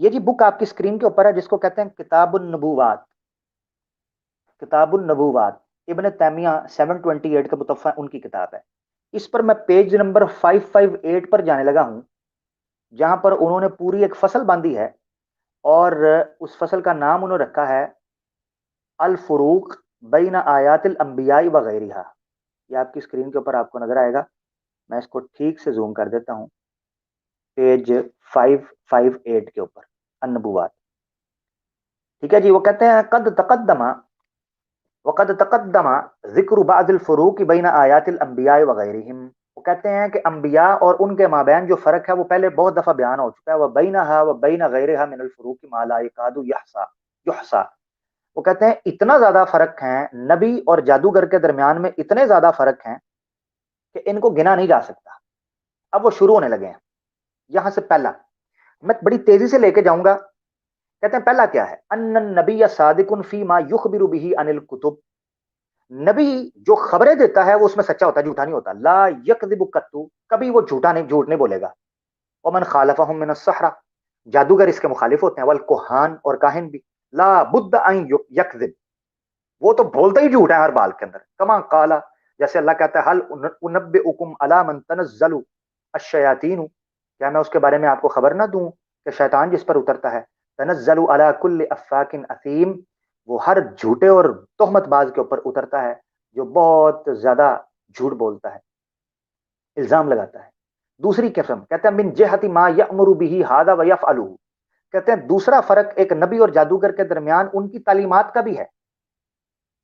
یہ جی بک آپ کی اسکرین کے اوپر ہے جس کو کہتے ہیں کتاب النبوات، کتاب النبوات، ابن تیمیہ 728 کا متوفہ ان کی کتاب ہے. اس پر میں پیج نمبر 558 پر جانے لگا ہوں، جہاں پر انہوں نے پوری ایک فصل باندھی ہے، اور اس فصل کا نام انہوں نے رکھا ہے الفروق بین آیات الانبیاء وغیرہ. یہ آپ کی اسکرین کے اوپر آپ کو نظر آئے گا، میں اس کو ٹھیک سے زوم کر دیتا ہوں. پیج 558 کے اوپر النبوات، ٹھیک ہے جی. وہ کہتے ہیں وقد تقدم ذکر بعض الفروق بین آیات الانبیاء وغیرہم. وہ کہتے ہیں کہ انبیاء اور ان کے مابین جو فرق ہے وہ پہلے بہت دفعہ بیان ہو چکا ہے. وہ بینہا و بین غیرہا من الفروق ما لا یکاد یحصا. وہ کہتے ہیں اتنا زیادہ فرق ہیں نبی اور جادوگر کے درمیان میں، اتنے زیادہ فرق ہیں کہ ان کو گنا نہیں جا سکتا. اب وہ شروع ہونے لگے ہیں. یہاں سے پہلا میں بڑی تیزی سے لے کے جاؤں گا. کہتے ہیں پہلا کیا ہے؟ ان النبی صادق فی ما یخبر به عن الکتب. نبی جو خبریں دیتا ہے وہ اس میں سچا ہوتا ہے، جھوٹا نہیں ہوتا. لا یکذب قط، کبھی وہ جھوٹ نہیں بولے گا. ومن خالفهم من السحرہ، جادوگر اس کے مخالف ہوتے ہیں. والکہان، اور کاہن بھی. لا بد ان یکذب، وہ تو بولتا ہی جھوٹ ہے ہر بال کے اندر. کما قالا، جیسے اللہ کہتا ہے، هل انبئکم علی من تنزل الشیاطین، کیا میں اس کے بارے میں آپ کو خبر نہ دوں کہ شیطان جس پر اترتا ہے. تنزل علی کل افاک اثیم، وہ ہر جھوٹے اور تہمت باز کے اوپر اترتا ہے جو بہت زیادہ جھوٹ بولتا ہے، الزام لگاتا ہے. دوسری قسم کہتے ہیں من جہت ما یأمر به ھذا ویفعلہ. کہتے ہیں دوسرا فرق ایک نبی اور جادوگر کے درمیان ان کی تعلیمات کا بھی ہے.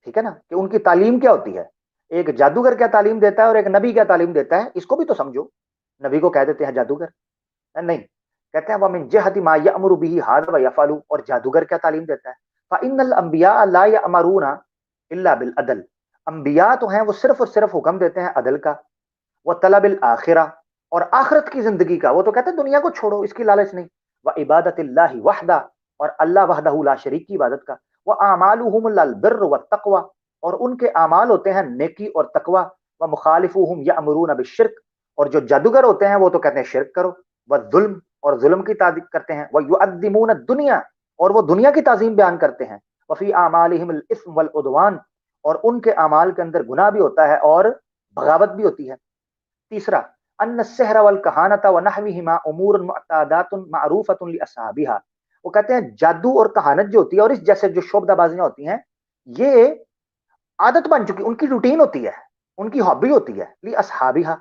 ٹھیک ہے نا، کہ ان کی تعلیم کیا ہوتی ہے. ایک جادوگر کیا تعلیم دیتا ہے اور ایک نبی کیا تعلیم دیتا ہے، اس کو بھی تو سمجھو. نبی کو کہہ دیتے ہیں جادوگر، نہیں. کہتے ہیں وَمِن جِهَةِ مَا يَأْمُرُ بِهِ هَذَا وَيَفْعَلُ، اور جادوگر کیا تعلیم دیتا ہے. فَإِنَّ الْأَنْبِيَاءَ لَا يَأْمَرُونَ إِلَّا بِالْعَدْلِ. انبیاء تو ہیں وہ صرف اور صرف حکم دیتے ہیں عدل کا. وَطَلَبِ الْآخِرَةِ، اور آخرت کی زندگی کا. وہ تو کہتے ہیں دنیا کو چھوڑو، اس کی لالچ نہیں. وَعِبَادَةِ اللَّهِ وَحْدَهُ، اور اللہ وحدہ لا شریک کی عبادت کا. وَأَعْمَالُهُمُ الْبِرُّ وَالتَّقْوَى، اور ان کے اعمال ہوتے ہیں نیکی اور تقوی. وَمُخَالِفُهُمْ يَأْمُرُونَ بِالشِّرْكِ، اور جو جادوگر ہوتے ہیں وہ تو کہتے ہیں شرک کرو. والظلم، اور ظلم کی تعظیم کرتے ہیں. وَيُعَظِّمُونَ الدُّنْيَا، اور وہ دنیا کی تعظیم بیان کرتے ہیں. وَفِي أَعْمَالِهِمُ الْإِثْمُ وَالْعُدْوَانُ، اور ان کے اعمال کے اندر گناہ بھی ہوتا ہے اور بغاوت بھی ہوتی ہے. تیسرا ان السحر والکہانۃ ونحوہما امور معتادات معروفۃ لاصحابها. وہ کہتے ہیں جادو اور کہانت جو ہوتی ہے اور اس جیسے جو شعبدہ بازیاں ہوتی ہیں، یہ عادت بن چکی، ان کی روٹین ہوتی ہے، ان کی ہابی ہوتی ہے. لاصحابها،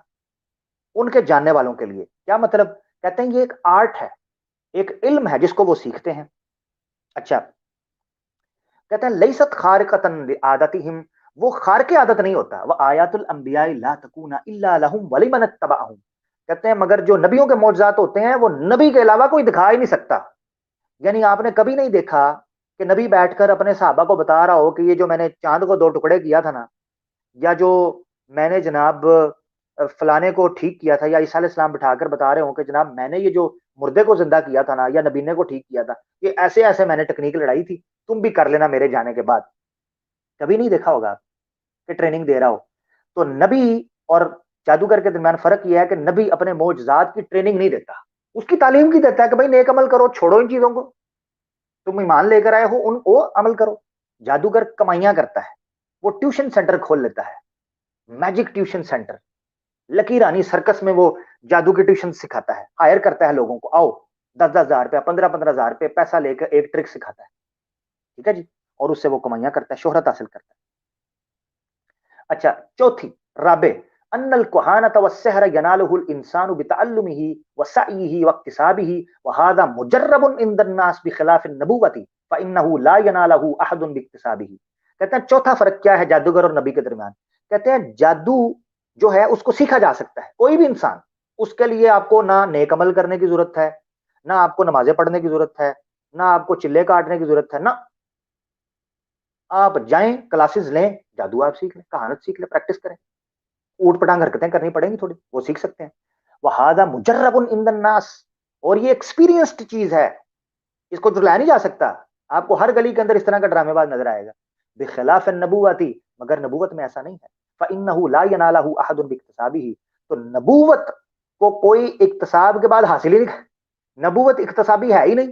ان کے جاننے والوں کے لیے. کیا مطلب؟ کہتے ہیں یہ ایک آرٹ ہے، ایک علم ہے جس کو وہ سیکھتے ہیں. اچھا، کہتے ہیں لیست خارقۃ لعادتہم، وہ خارق عادت نہیں ہوتا. وہ آیات الانبیاء لا تکون الا لهم ولمن اتبعهم. کہتے ہیں مگر جو نبیوں کے معجزات ہوتے ہیں وہ نبی کے علاوہ کوئی دکھا ہی نہیں سکتا. یعنی آپ نے کبھی نہیں دیکھا کہ نبی بیٹھ کر اپنے صحابہ کو بتا رہا ہو کہ یہ جو میں نے چاند کو دو ٹکڑے کیا تھا نا، یا جو میں نے جناب فلانے کو ٹھیک کیا تھا، یا عیسیٰ علیہ السلام بٹھا کر بتا رہے ہوں کہ جناب میں نے یہ جو مردے کو زندہ کیا تھا نا، یا نبینے کو ٹھیک کیا تھا، یہ ایسے ایسے میں نے ٹیکنیک لڑائی تھی، تم بھی کر لینا میرے جانے کے بعد. کبھی نہیں دیکھا ہوگا کہ ٹریننگ دے رہا ہو. تو نبی اور جادوگر کے درمیان فرق یہ ہے کہ نبی اپنے معجزات کی ٹریننگ نہیں دیتا، اس کی تعلیم کی دیتا ہے کہ بھائی نیک عمل کرو، چھوڑو ان چیزوں کو، تم ایمان لے کر آئے ہو ان کو عمل کرو. جادوگر کمائیاں کرتا ہے، وہ ٹیوشن سینٹر کھول لیتا ہے، میجک ٹیوشن سینٹر. لکی رانی سرکس میں وہ جادو کی ٹیوشن سکھاتا ہے، ہائر کرتا ہے لوگوں کو، آؤ 10,000 روپے 15,000 روپے پیسہ لے کر ایک ٹرک سکھاتا ہے. ٹھیک ہے جی، اور اس سے وہ کمائیاں کرتا ہے، شہرت حاصل کرتا ہے. اچھا، چوتھی رابع ان الکہانۃ والسحر ینالہ الانسان بتعلمہ وسعیہ واکتسابہ وہذا مجرب عند الناس بخلاف النبوۃ فانہ لا ینالہ احد باکتسابہ. کہتے ہیں چوتھا فرق کیا ہے جادوگر اور نبی کے درمیان. کہتے ہیں جادو جو ہے اس کو سیکھا جا سکتا ہے، کوئی بھی انسان. اس کے لیے آپ کو نہ نیک عمل کرنے کی ضرورت ہے، نہ آپ کو نمازیں پڑھنے کی ضرورت ہے، نہ آپ کو چلے کاٹنے کی ضرورت ہے. نہ، آپ جائیں کلاسز لیں، جادو آپ سیکھ لیں، کہانت سیکھ لیں، پریکٹس کریں. اوٹ پٹانگ حرکتیں کرنی پڑیں گی تھوڑی، وہ سیکھ سکتے ہیں. وہذا مجرب عند الناس، اور یہ ایکسپیرینسڈ چیز ہے، اس کو جھٹلایا نہیں جا سکتا. آپ کو ہر گلی کے اندر اس طرح کا ڈرامے باز نظر آئے گا. بخلاف النبوۃ، مگر نبوت میں ایسا نہیں ہے. فانہ لا ینالہ احد باکتسابہ، تو نبوت کو کوئی اکتساب کے بعد حاصل ہی نہیں. نبوت اکتسابی ہے ہی نہیں.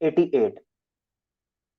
88,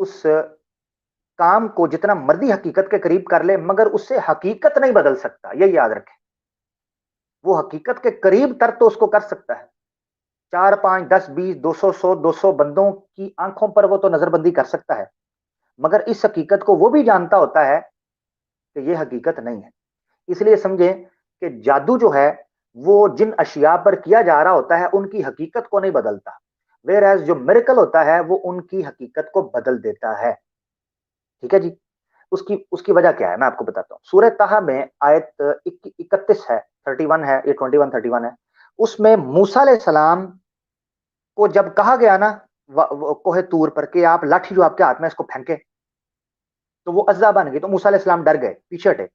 اس کام کو جتنا مرضی حقیقت کے قریب کر لے مگر اس سے حقیقت نہیں بدل سکتا، یہ یاد رکھیں۔ وہ حقیقت کے قریب تر تو اس کو کر سکتا ہے، 4 5 10 20 200 100 200 بندوں کی آنکھوں پر وہ تو نظر بندی کر سکتا ہے، مگر اس حقیقت کو وہ بھی جانتا ہوتا ہے کہ یہ حقیقت نہیں ہے۔ اس لیے سمجھیں کہ جادو جو ہے وہ جن اشیاء پر کیا جا رہا ہوتا ہے ان کی حقیقت کو نہیں بدلتا، ویئر ایز جو میریکل ہوتا ہے وہ ان کی حقیقت کو بدل دیتا ہے۔ ٹھیک ہے جی، اس کی وجہ کیا ہے میں آپ کو بتاتا ہوں۔ سورہ طٰہٰ میں آیت 31 ہے، 31 ہے، یہ 21 31 ہے۔ اس میں موسیٰ علیہ السلام کو جب کہا گیا نا کوہ طور پر کہ آپ لاٹھی جو آپ کے ہاتھ میں اس کو پھینکے، تو وہ اژدھا بن گئی، تو موسیٰ علیہ السلام ڈر گئے، پیچھے ہٹے۔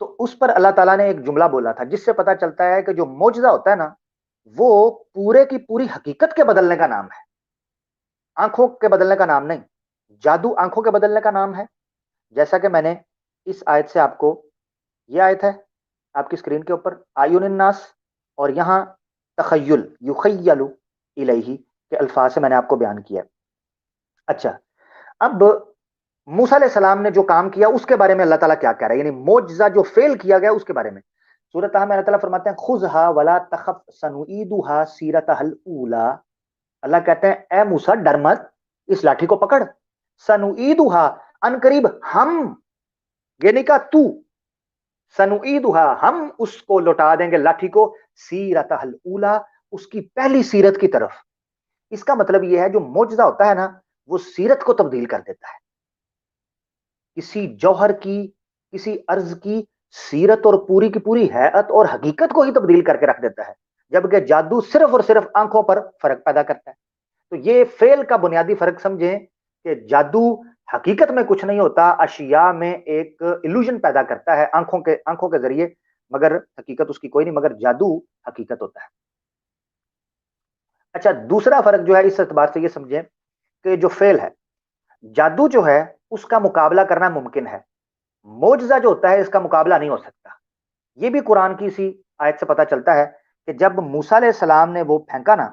تو اس پر اللہ تعالیٰ نے ایک جملہ بولا تھا جس سے پتا چلتا ہے کہ جو معجزہ ہوتا ہے نا وہ پورے کی پوری حقیقت کے بدلنے کا نام ہے، آنکھوں کے بدلنے کا نام نہیں۔ جادو آنکھوں کے بدلنے کا نام ہے، جیسا کہ میں نے اس آیت سے آپ کو، یہ آیت ہے آپ کی اسکرین کے اوپر، آیون الناس، اور یہاں تخیل یخیل الیہ کے الفاظ سے میں نے آپ کو بیان کیا۔ اچھا، اب موسیٰ علیہ السلام نے جو کام کیا اس کے بارے میں اللہ تعالیٰ کیا کہہ رہا ہے، یعنی معجزہ جو فیل کیا گیا اس کے بارے میں۔ سورۃ طٰہٰ میں اللہ تعالیٰ فرماتے ہیں خذھا ولا تخف سنعیدھا سیرتھا الاولی، اللہ کہتے ہیں اے موسیٰ ڈر مت، اس لاٹھی کو پکڑ، سنعیدھا ان قریب ہم، یہ نہیں کہا تو، سنعیدھا ہم اس کو لوٹا دیں گے لاٹھی کو، سیرتھا الاولی اس کی پہلی سیرت کی طرف۔ اس کا مطلب یہ ہے جو معجزہ ہوتا ہے نا وہ سیرت کو تبدیل کر دیتا ہے، کسی جوہر کی، کسی ارض کی سیرت اور پوری کی پوری حیات اور حقیقت کو ہی تبدیل کر کے رکھ دیتا ہے، جبکہ جادو صرف اور صرف آنکھوں پر فرق پیدا کرتا ہے۔ تو یہ فعل کا بنیادی فرق سمجھیں کہ جادو حقیقت میں کچھ نہیں ہوتا، اشیاء میں ایک الوژن پیدا کرتا ہے آنکھوں کے ذریعے، مگر حقیقت اس کی کوئی نہیں، مگر جادو حقیقت ہوتا ہے۔ اچھا، دوسرا فرق جو ہے اس اعتبار سے یہ سمجھیں کہ جو فعل ہے، جادو جو ہے اس کا مقابلہ کرنا ممکن ہے، معجزہ جو ہوتا ہے اس کا مقابلہ نہیں ہو سکتا۔ یہ بھی قرآن کی اسی آیت سے پتا چلتا ہے کہ جب موسیٰ علیہ السلام نے وہ پھینکا نا،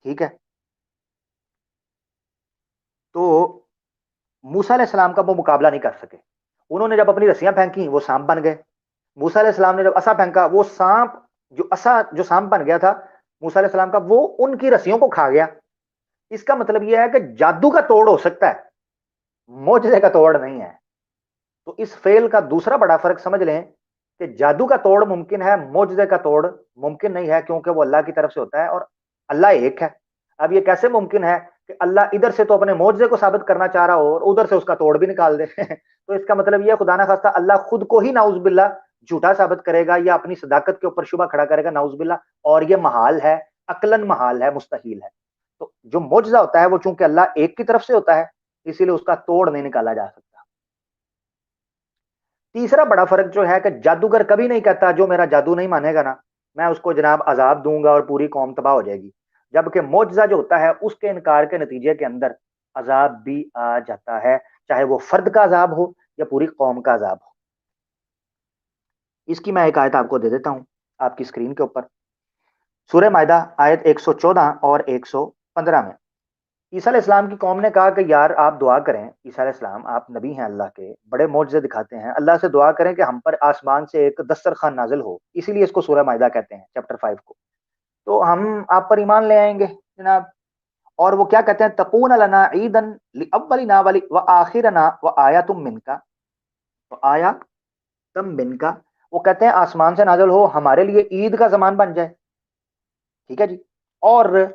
ٹھیک ہے، تو موسیٰ علیہ السلام کا وہ مقابلہ نہیں کر سکے۔ انہوں نے جب اپنی رسیاں پھینکی وہ سانپ بن گئے، موسیٰ علیہ السلام نے جب عصا پھینکا وہ سانپ، جو عصا جو سانپ بن گیا تھا موسیٰ علیہ السلام کا، وہ ان کی رسیوں کو کھا گیا۔ اس کا مطلب یہ ہے کہ جادو کا توڑ ہو سکتا ہے، معجزے کا توڑ نہیں ہے۔ تو اس فعل کا دوسرا بڑا فرق سمجھ لیں کہ جادو کا توڑ ممکن ہے، معجزے کا توڑ ممکن نہیں ہے، کیونکہ وہ اللہ کی طرف سے ہوتا ہے اور اللہ ایک ہے۔ اب یہ کیسے ممکن ہے کہ اللہ ادھر سے تو اپنے معجزے کو ثابت کرنا چاہ رہا ہو اور ادھر سے اس کا توڑ بھی نکال دے؟ تو اس کا مطلب یہ خدا نہ خواستہ اللہ خود کو ہی نعوذ باللہ جھوٹا ثابت کرے گا یا اپنی صداقت کے اوپر شبہ کھڑا کرے گا، نعوذ باللہ، اور یہ محال ہے، عقلاً محال ہے، مستحیل ہے۔ تو جو معجزہ ہوتا ہے وہ چونکہ اللہ ایک کی طرف سے ہوتا ہے اسی لیے اس کا توڑ نہیں نکالا جا سکتا۔ تیسرا بڑا فرق جو ہے کہ جادوگر کبھی نہیں کہتا جو میرا جادو نہیں مانے گا نا میں اس کو جناب عذاب دوں گا اور پوری قوم تباہ ہو جائے گی، جبکہ معجزہ جو ہوتا ہے اس کے انکار کے نتیجے کے اندر عذاب بھی آ جاتا ہے، چاہے وہ فرد کا عذاب ہو یا پوری قوم کا عذاب ہو۔ اس کی میں ایک آیت آپ کو دے دیتا ہوں آپ کی اسکرین کے اوپر، سورہ مائدہ آیت 114 اور 115 میں عیسیٰ علیہ السلام کی قوم نے کہا کہ یار آپ دعا کریں، عیسیٰ علیہ السلام آپ نبی ہیں اللہ کے، بڑے معجزے دکھاتے ہیں، اللہ سے دعا کریں کہ ہم پر آسمان سے ایک دسترخوان نازل ہو، اسی لیے اس کو سورہ مائدہ کہتے ہیں چیپٹر 5 کو، تو ہم آپ پر ایمان لے آئیں گے جناب۔ اور وہ کیا کہتے ہیں، تکون لنا عیدا لاولنا وآخرنا وآیۃ منک، وآیۃ منک، وہ کہتے ہیں آسمان سے نازل ہو، ہمارے لیے عید کا زمان بن جائے، ٹھیک ہے جی، اور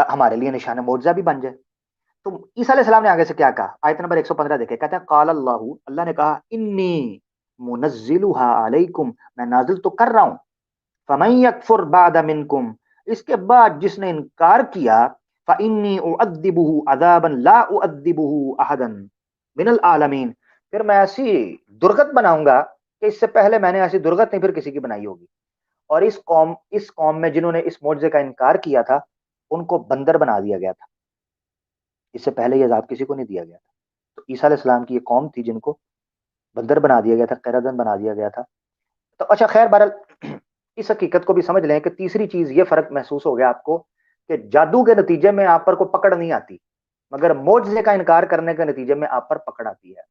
ہمارے لیے نشان معجزہ بھی بن جائے۔ تو عیسیٰ علیہ السلام نے آگے سے کیا کہا، آیت نمبر 115 دیکھیں، کہتے ہیں قال اللہ نے کہا انی منزلها علیکم، میں نازل تو کر رہا ہوں، فمن یکفر بعد منکم، اس کے بعد جس نے انکار کیا، فانی اعذبه عذابا لا اعذبه احدا من العالمین، پھر میں ایسی درگت بناؤں گا کہ اس سے پہلے میں نے ایسی درگت نہیں پھر کسی کی بنائی ہوگی۔ اور اس قوم میں جنہوں نے اس معجزے کا انکار کیا تھا ان کو بندر بنا دیا گیا تھا، اس سے پہلے یہ عذاب کسی کو نہیں دیا گیا تھا۔ تو عیسیٰ علیہ السلام کی یہ قوم تھی جن کو بندر بنا دیا گیا تھا، قردن بنا دیا گیا تھا۔ تو اچھا خیر، بہرحال اس حقیقت کو بھی سمجھ لیں کہ تیسری چیز یہ فرق محسوس ہو گیا آپ کو کہ جادو کے نتیجے میں آپ پر کوئی پکڑ نہیں آتی، مگر معجزے کا انکار کرنے کے نتیجے میں آپ پر پکڑ آتی ہے۔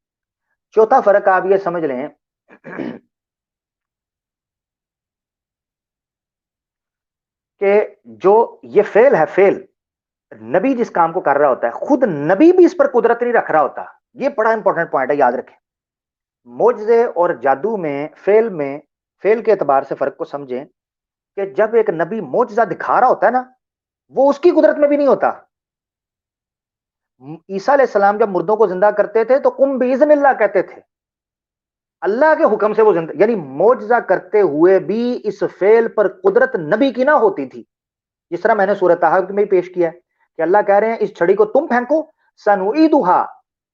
چوتھا فرق آپ یہ سمجھ لیں کہ جو یہ فعل ہے، فعل نبی جس کام کو کر رہا ہوتا ہے، خود نبی بھی اس پر قدرت نہیں رکھ رہا ہوتا۔ یہ بڑا انپورٹنٹ پوائنٹ ہے، یاد رکھیں۔ معجزے اور جادو میں فعل کے اعتبار سے فرق کو سمجھیں کہ جب ایک نبی معجزہ دکھا رہا ہوتا ہے نا، وہ اس کی قدرت میں بھی نہیں ہوتا۔ عیسیٰ علیہ السلام جب مردوں کو زندہ کرتے تھے تو قم باذن اللہ کہتے تھے، اللہ کے حکم سے وہ زندہ، یعنی معجزہ کرتے ہوئے بھی اس فعل پر قدرت نبی کی نہ ہوتی تھی۔ جس طرح میں نے سورۃ طٰہٰ میں پیش کیا ہے کہ اللہ کہہ رہے ہیں اس چھڑی کو تم پھینکو، سنعیدھا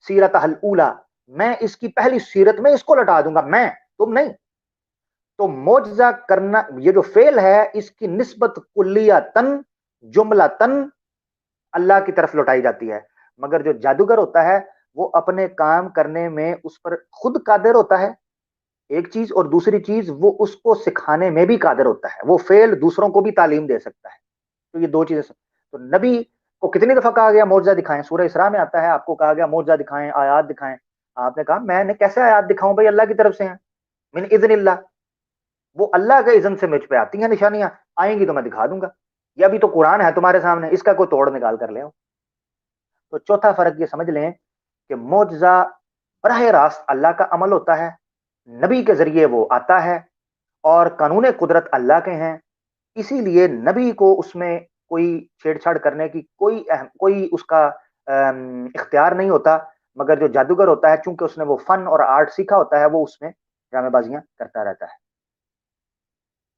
سیرتھا الاولی، میں اس کی پہلی سیرت میں اس کو لٹا دوں گا، میں، تم نہیں۔ تو معجزہ کرنا، یہ جو فعل ہے، اس کی نسبت کلیتاً، جملتاً اللہ کی طرف لوٹائی جاتی ہے۔ مگر جو جادوگر ہوتا ہے وہ اپنے کام کرنے میں اس پر خود قادر ہوتا ہے، ایک چیز، اور دوسری چیز وہ اس کو سکھانے میں بھی قادر ہوتا ہے، وہ فعل دوسروں کو بھی تعلیم دے سکتا ہے۔ تو یہ دو چیزیں تو نبی کو کتنی دفعہ کہا گیا معجزہ دکھائیں؟ سورہ اسراء میں آتا ہے، آپ کو کہا گیا معجزہ دکھائیں، آیات دکھائیں۔ آپ نے کہا میں نے کیسے آیات دکھاؤں بھائی، اللہ کی طرف سے ہیں، من اذن اللہ، وہ اللہ کے اذن سے مجھ پہ آتی ہیں نشانیاں، آئیں گی تو میں دکھا دوں گا، یہ ابھی تو قرآن ہے تمہارے سامنے، اس کا کوئی توڑ نکال کر لے آؤ۔ تو چوتھا فرق یہ سمجھ لیں کہ معجزہ براہ راست اللہ کا عمل ہوتا ہے، نبی کے ذریعے وہ آتا ہے، اور قانون قدرت اللہ کے ہیں، اسی لیے نبی کو اس میں کوئی چھیڑ چھاڑ کرنے کی کوئی اس کا اختیار نہیں ہوتا۔ مگر جو جادوگر ہوتا ہے، چونکہ اس نے وہ فن اور آرٹ سیکھا ہوتا ہے، وہ اس میں ڈرامے بازیاں کرتا رہتا ہے۔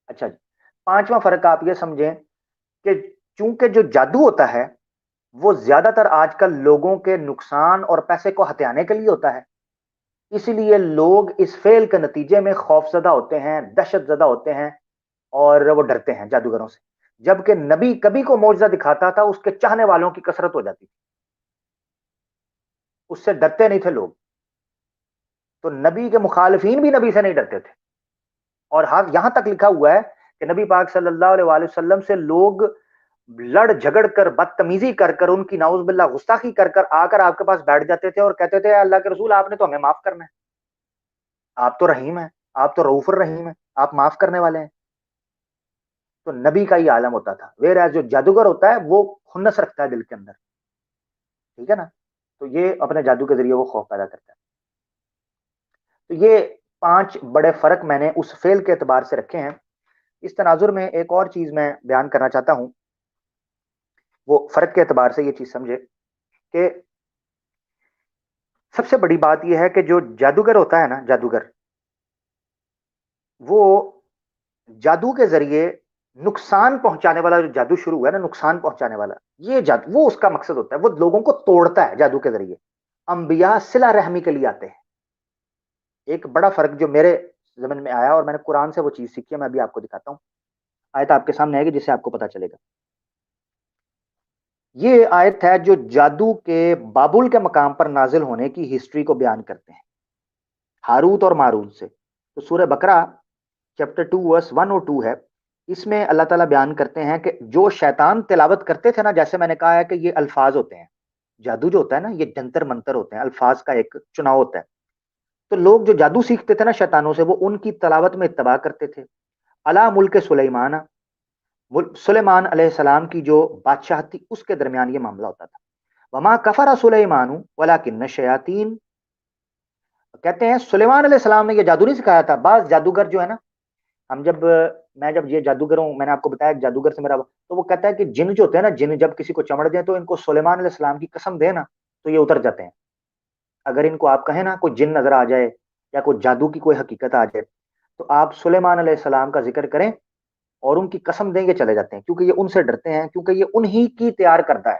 اچھا جی، پانچواں فرق آپ یہ سمجھیں کہ چونکہ جو جادو ہوتا ہے وہ زیادہ تر آج کل لوگوں کے نقصان اور پیسے کو ہتھیانے کے لیے ہوتا ہے، اسی لیے لوگ اس فعل کے نتیجے میں خوف زدہ ہوتے ہیں، دہشت زدہ ہوتے ہیں، اور وہ ڈرتے ہیں جادوگروں سے۔ جبکہ نبی کبھی کو معجزہ دکھاتا تھا، اس کے چاہنے والوں کی کثرت ہو جاتی تھی، اس سے ڈرتے نہیں تھے لوگ۔ تو نبی کے مخالفین بھی نبی سے نہیں ڈرتے تھے، اور یہاں تک لکھا ہوا ہے کہ نبی پاک صلی اللہ علیہ وآلہ وسلم سے لوگ لڑ جھگڑ کر، بدتمیزی کر کر، ان کی نعوذ باللہ گستاخی کر کر آ کر آپ کے پاس بیٹھ جاتے تھے اور کہتے تھے اللہ کے رسول آپ نے تو ہمیں معاف کرنا ہے، آپ تو رحیم ہیں، آپ تو رؤوف الرحیم ہیں، آپ معاف کرنے والے ہیں۔ تو نبی کا یہ عالم ہوتا تھا، جو جادوگر ہوتا ہے وہ خنس رکھتا ہے دل کے اندر، ٹھیک ہے نا؟ تو یہ اپنے جادو کے ذریعے وہ خوف پیدا کرتا ہے۔ تو یہ پانچ بڑے فرق میں نے اس فعل کے اعتبار سے رکھے ہیں۔ اس تناظر میں ایک اور چیز میں بیان کرنا چاہتا ہوں، وہ فرق کے اعتبار سے یہ چیز سمجھے کہ سب سے بڑی بات یہ ہے کہ جو جادوگر ہوتا ہے نا، جادوگر وہ جادو کے ذریعے نقصان پہنچانے والا، جو جادو شروع ہوا ہے نا، نقصان پہنچانے والا، یہ جادو وہ اس کا مقصد ہوتا ہے، وہ لوگوں کو توڑتا ہے جادو کے ذریعے۔ انبیاء صلہ رحمی کے لیے آتے ہیں۔ ایک بڑا فرق جو میرے ذہن میں آیا، اور میں نے قرآن سے وہ چیز سیکھی ہے، میں ابھی آپ کو دکھاتا ہوں، آیت آپ کے سامنے آئے گی جس سے آپ کو پتا چلے گا۔ یہ آیت ہے جو جادو کے بابل کے مقام پر نازل ہونے کی ہسٹری کو بیان کرتے ہیں، ہاروت اور ماروت سے۔ تو سورہ بقرہ چیپٹر 2 ورس 1 اور 2 ہے، اس میں اللہ تعالیٰ بیان کرتے ہیں کہ جو شیطان تلاوت کرتے تھے نا، جیسے میں نے کہا ہے کہ یہ الفاظ ہوتے ہیں، جادو جو ہوتا ہے نا یہ جنتر منتر ہوتے ہیں، الفاظ کا ایک چناؤ ہوتا ہے۔ تو لوگ جو جادو سیکھتے تھے نا شیطانوں سے، وہ ان کی تلاوت میں اتباع کرتے تھے۔ علی ملک سلیمان، سلیمان علیہ السلام کی جو بادشاہ تھی اس کے درمیان یہ معاملہ ہوتا تھا۔ وما کفر سلیمان ولکن الشیاطین، کہتے ہیں سلیمان علیہ السلام نے یہ جادو نہیں سکھایا تھا۔ بعض جادوگر جو ہے نا، میں جب یہ جادوگر ہوں، میں نے آپ کو بتایا جادوگر سے میرا، تو وہ کہتا ہے کہ جن جو ہوتے ہیں نا، جن جب کسی کو چمڑ دیں تو ان کو سلیمان علیہ السلام کی قسم دے نا تو یہ اتر جاتے ہیں۔ اگر ان کو آپ کہیں نا کوئی جن نظر آ جائے یا کوئی جادو کی کوئی حقیقت آ جائے، تو آپ سلیمان علیہ السلام کا ذکر کریں اور ان کی قسم دیں گے، چلے جاتے ہیں، کیونکہ یہ ان سے ڈرتے ہیں، کیونکہ یہ انہی کی تیار کرتا ہے۔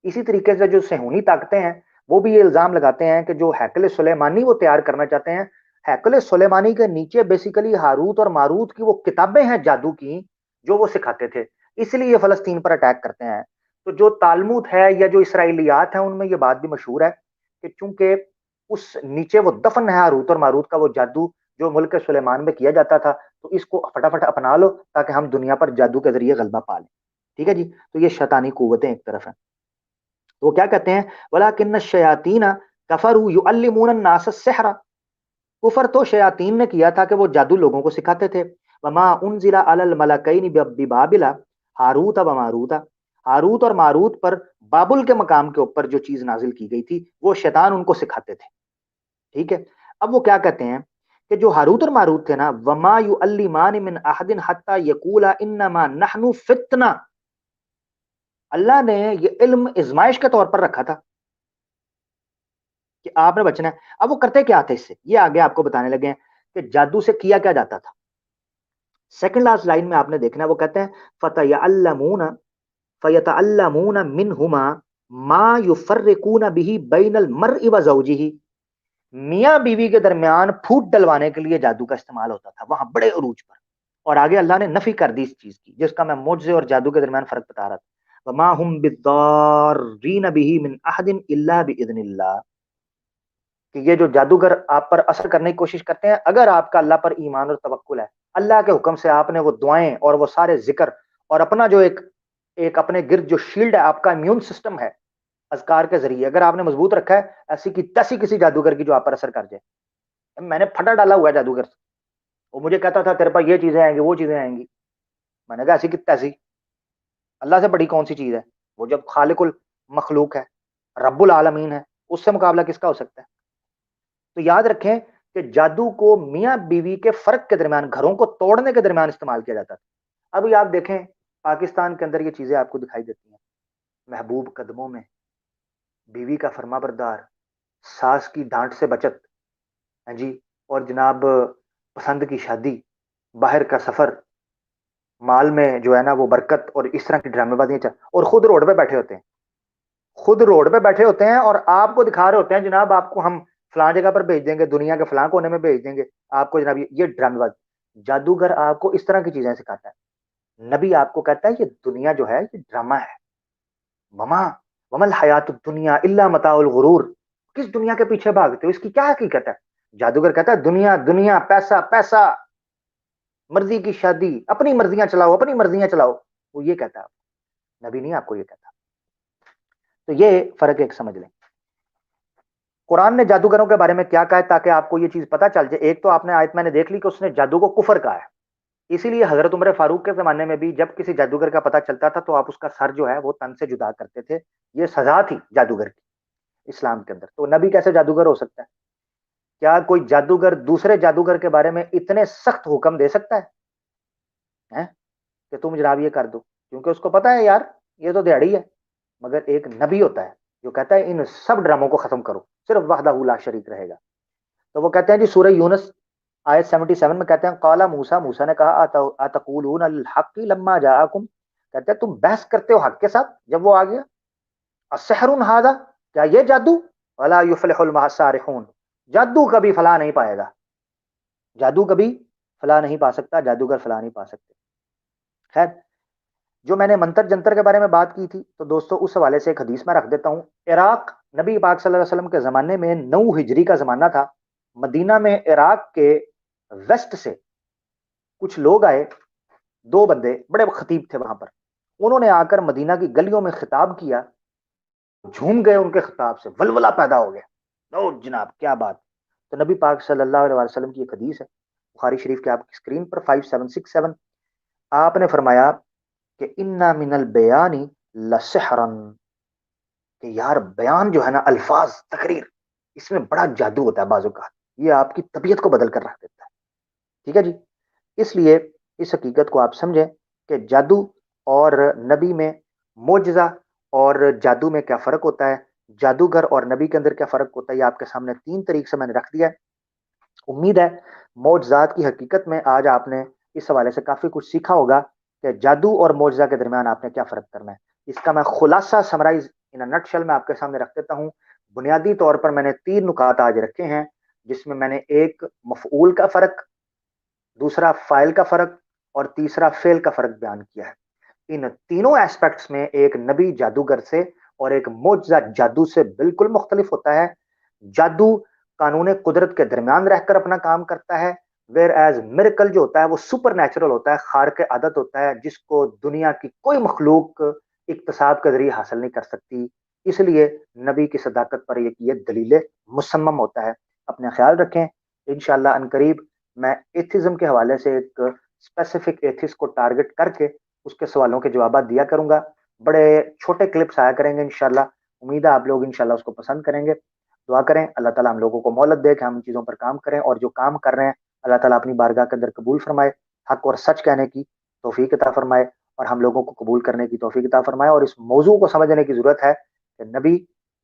اسی طریقے سے جو سہونی طاقتیں ہیں وہ بھی یہ الزام لگاتے ہیں کہ جو ہیکل سلیمانی وہ تیار کرنا چاہتے ہیں، ہیکل سلیمانی کے نیچے بیسیکلی ہاروت اور ماروت کی وہ کتابیں ہیں جادو کی جو وہ سکھاتے تھے، اس لیے یہ فلسطین پر اٹیک کرتے ہیں۔ تو جو تالمود ہے یا جو اسرائیلیات ہیں ان میں یہ بات بھی مشہور ہے کہ چونکہ اس نیچے وہ دفن ہے ہاروت اور ماروت کا وہ جادو جو ملک سلیمان میں کیا جاتا تھا، تو اس کو فٹافٹ اپنا لو تاکہ ہم دنیا پر جادو کے ذریعے غلبہ پا لیں، ٹھیک ہے جی؟ تو یہ شیطانی قوتیں ایک طرف ہیں۔ تو وہ کیا کہتے ہیں، وَلَٰكِنَّ الشَّيَاطِينَ كَفَرُوا يُعَلِّمُونَ النَّاسَ السِّحْرَ، کفر تو شیاطین نے کیا تھا کہ وہ جادو لوگوں کو سکھاتے تھے. وما انزل علی الملکین ببابل ہاروت و ماروت، ہاروت اور ماروت پر بابل کے مقام کے اوپر جو چیز نازل کی گئی تھی وہ شیطان ان کو سکھاتے تھے. ٹھیک ہے. اب وہ کیا کہتے ہیں کہ جو ہاروت اور ماروت تھے نا، وما یعلمان من احد حتی یقولا انما نحن فتنہ، اللہ نے یہ علم ازمائش کے طور پر رکھا تھا کہ آپ نے بچنا ہے. اب وہ کرتے کیا تھے اس سے، یہ آگے آپ کو بتانے لگے ہیں کہ جادو سے کیا کیا جاتا تھا. سیکنڈ لاسٹ لائن میں آپ نے دیکھنا ہے، وہ کہتے ہیں فَتَيَعَلَّمُونَ فَيَتَعَلَّمُونَ مِنْهُمَا مَا يُفَرِّقُونَ بِهِ بَيْنَ الْمَرْءِ وَزَوْجِهِ، میاں بیوی کے درمیان پھوٹ ڈلوانے کے لیے جادو کا استعمال ہوتا تھا وہاں بڑے عروج پر. اور آگے اللہ نے نفی کر دی اس چیز کی، جس کا میں معجزے اور جادو کے درمیان فرق بتا رہا تھا. وَمَا هُمْ بِالضَّارِّينَ بِهِ مِنْ أَحَدٍ إِلَّا بِإِذْنِ اللَّهِ، کہ یہ جو جادوگر آپ پر اثر کرنے کی کوشش کرتے ہیں، اگر آپ کا اللہ پر ایمان اور توکل ہے، اللہ کے حکم سے آپ نے وہ دعائیں اور وہ سارے ذکر اور اپنا جو ایک اپنے گرد جو شیلڈ ہے، آپ کا امیون سسٹم ہے اذکار کے ذریعے، اگر آپ نے مضبوط رکھا ہے، ایسی کی تیسی کسی جادوگر کی جو آپ پر اثر کر جائے. میں نے پھٹا ڈالا ہوا ہے جادوگر سے، وہ مجھے کہتا تھا تیرے پاس یہ چیزیں آئیں گی، وہ چیزیں آئیں گی. میں نے کہا ایسی کی تیسی، اللہ سے بڑی کون سی چیز ہے؟ وہ جب خالق المخلوق ہے، رب العالمین ہے، اس سے مقابلہ کس کا ہو سکتا ہے؟ تو یاد رکھیں کہ جادو کو میاں بیوی کے فرق کے درمیان، گھروں کو توڑنے کے درمیان استعمال کیا جاتا تھا. ابھی آپ دیکھیں پاکستان کے اندر یہ چیزیں آپ کو دکھائی دیتی ہیں، محبوب قدموں میں، بیوی کا فرما بردار، ساس کی ڈانٹ سے بچت، ہاں جی، اور جناب پسند کی شادی، باہر کا سفر، مال میں جو ہے نا وہ برکت، اور اس طرح کی ڈرامے بازیاں اور خود روڈ پہ بیٹھے ہوتے ہیں، خود روڈ پہ بیٹھے ہوتے ہیں اور آپ کو دکھا رہے ہوتے ہیں جناب آپ کو ہم فلاں جگہ پر بھیج دیں گے، دنیا کے فلاں کونے میں بھیج دیں گے آپ کو جناب. یہ ڈرامے باز جادوگر آپ کو اس طرح کی چیزیں سکھاتا ہے. نبی آپ کو کہتا ہے یہ دنیا جو ہے یہ ڈرامہ ہے. مما ومل حیات الدنیا الا متاع الغرور، کس دنیا کے پیچھے بھاگتے ہو، اس کی کیا حقیقت ہے؟ جادوگر کہتا ہے دنیا دنیا، پیسہ پیسہ، مرضی کی شادی، اپنی مرضیاں چلاؤ، اپنی مرضیاں چلاؤ. وہ یہ کہتا ہے، نبی نہیں آپ کو یہ کہتا. تو یہ فرق ایک سمجھ لیں. قرآن نے جادوگروں کے بارے میں کیا کہا ہے تاکہ آپ کو یہ چیز پتہ چل جائے. ایک تو آپ نے آیت میں نے دیکھ لی کہ اس نے جادو کو کفر کہا ہے، اسی لیے حضرت عمر فاروق کے زمانے میں بھی جب کسی جادوگر کا پتہ چلتا تھا تو آپ اس کا سر جو ہے وہ تن سے جدا کرتے تھے. یہ سزا تھی جادوگر کی اسلام کے اندر. تو نبی کیسے جادوگر ہو سکتا ہے؟ کیا کوئی جادوگر دوسرے جادوگر کے بارے میں اتنے سخت حکم دے سکتا ہے کہ تم جناب یہ کر دو؟ کیونکہ اس کو پتا ہے یار یہ تو دیہڑی ہے. مگر ایک نبی ہوتا ہے جو کہتا ہے ان سب ڈراموں کو ختم کرو، صرف وحدہ لا شریک رہے گا. تو وہ کہتے ہیں جی سورہ یونس آیت 77 میں کہتے ہیں قال موسیٰ، موسیٰ نے کہا اتقولون الحق لما جاءکم، کہتے ہیں تم بحث کرتے ہو حق کے ساتھ جب وہ آ گیا. السحر ھذا، کیا یہ جادو؟ ولا یفلح السارحون، جادو کبھی فلاح نہیں پائے گا، جادو کبھی فلاح نہیں پا سکتا، جادوگر فلاح نہیں پا سکتے. خیر، جو میں نے منتر جنتر کے بارے میں بات کی تھی تو دوستو اس حوالے سے ایک حدیث میں رکھ دیتا ہوں. عراق نبی پاک صلی اللہ علیہ وسلم کے زمانے میں 9 ہجری کا زمانہ تھا. مدینہ میں عراق کے ویسٹ سے کچھ لوگ آئے، 2 بندے بڑے خطیب تھے وہاں پر. انہوں نے آ کر مدینہ کی گلیوں میں خطاب کیا، جھوم گئے ان کے خطاب سے، ولولہ پیدا ہو گیا. او جناب کیا بات. تو نبی پاک صلی اللہ علیہ وسلم کی ایک حدیث ہے بخاری شریف کے آپ کی اسکرین پر 5767، آپ نے فرمایا کہ انا من البیان لسحرا، کہ یار بیان جو ہے نا، الفاظ، تقریر، اس میں بڑا جادو ہوتا ہے بعض اوقات، یہ آپ کی طبیعت کو بدل کر رکھ دیتا ہے. ٹھیک ہے جی. اس لیے اس حقیقت کو آپ سمجھیں کہ جادو اور نبی میں، معجزہ اور جادو میں کیا فرق ہوتا ہے، جادوگر اور نبی کے اندر کیا فرق ہوتا ہے. یہ آپ کے سامنے 3 طریق سے میں نے رکھ دیا ہے. امید ہے معجزات کی حقیقت میں آج آپ نے اس حوالے سے کافی کچھ سیکھا ہوگا کہ جادو اور معجزہ کے درمیان آپ نے کیا فرق کرنا ہے. اس کا میں خلاصہ سمرائز ان نٹ شل میں آپ کے سامنے رکھ دیتا ہوں. بنیادی طور پر میں نے 3 نکات آج رکھے ہیں، جس میں نے ایک مفعول کا فرق، دوسرا فاعل کا فرق اور تیسرا فعل کا فرق بیان کیا ہے. ان تینوں ایسپیکٹس میں ایک نبی جادوگر سے اور ایک معجزہ جادو سے بالکل مختلف ہوتا ہے. جادو قانون قدرت کے درمیان رہ کر اپنا کام کرتا ہے، ویئر ایز میریکل جو ہوتا ہے وہ سپر نیچرل ہوتا ہے، خارق عادت ہوتا ہے، جس کو دنیا کی کوئی مخلوق اقتصاد کے ذریعے حاصل نہیں کر سکتی. اس لیے نبی کی صداقت پر یہ دلیل مسمم ہوتا ہے. اپنا خیال رکھیں. انشاءاللہ ان قریب میں ایتھزم کے حوالے سے ایک اسپیسیفک ایتھس کو ٹارگٹ کر کے اس کے سوالوں کے جوابات دیا کروں گا. بڑے چھوٹے کلپس آیا کریں گے انشاءاللہ. امید ہے آپ لوگ انشاءاللہ اس کو پسند کریں گے. دعا کریں اللہ تعالیٰ ہم لوگوں کو مہلت دے کہ ہم ان چیزوں پر کام کریں, اور جو کام کر رہے ہیں اللہ تعالیٰ اپنی بارگاہ کے اندر قبول فرمائے, حق اور سچ کہنے کی توفیق عطا فرمائے, اور ہم لوگوں کو قبول کرنے کی توفیق عطا فرمائے. اور اس موضوع کو سمجھنے کی ضرورت ہے کہ نبی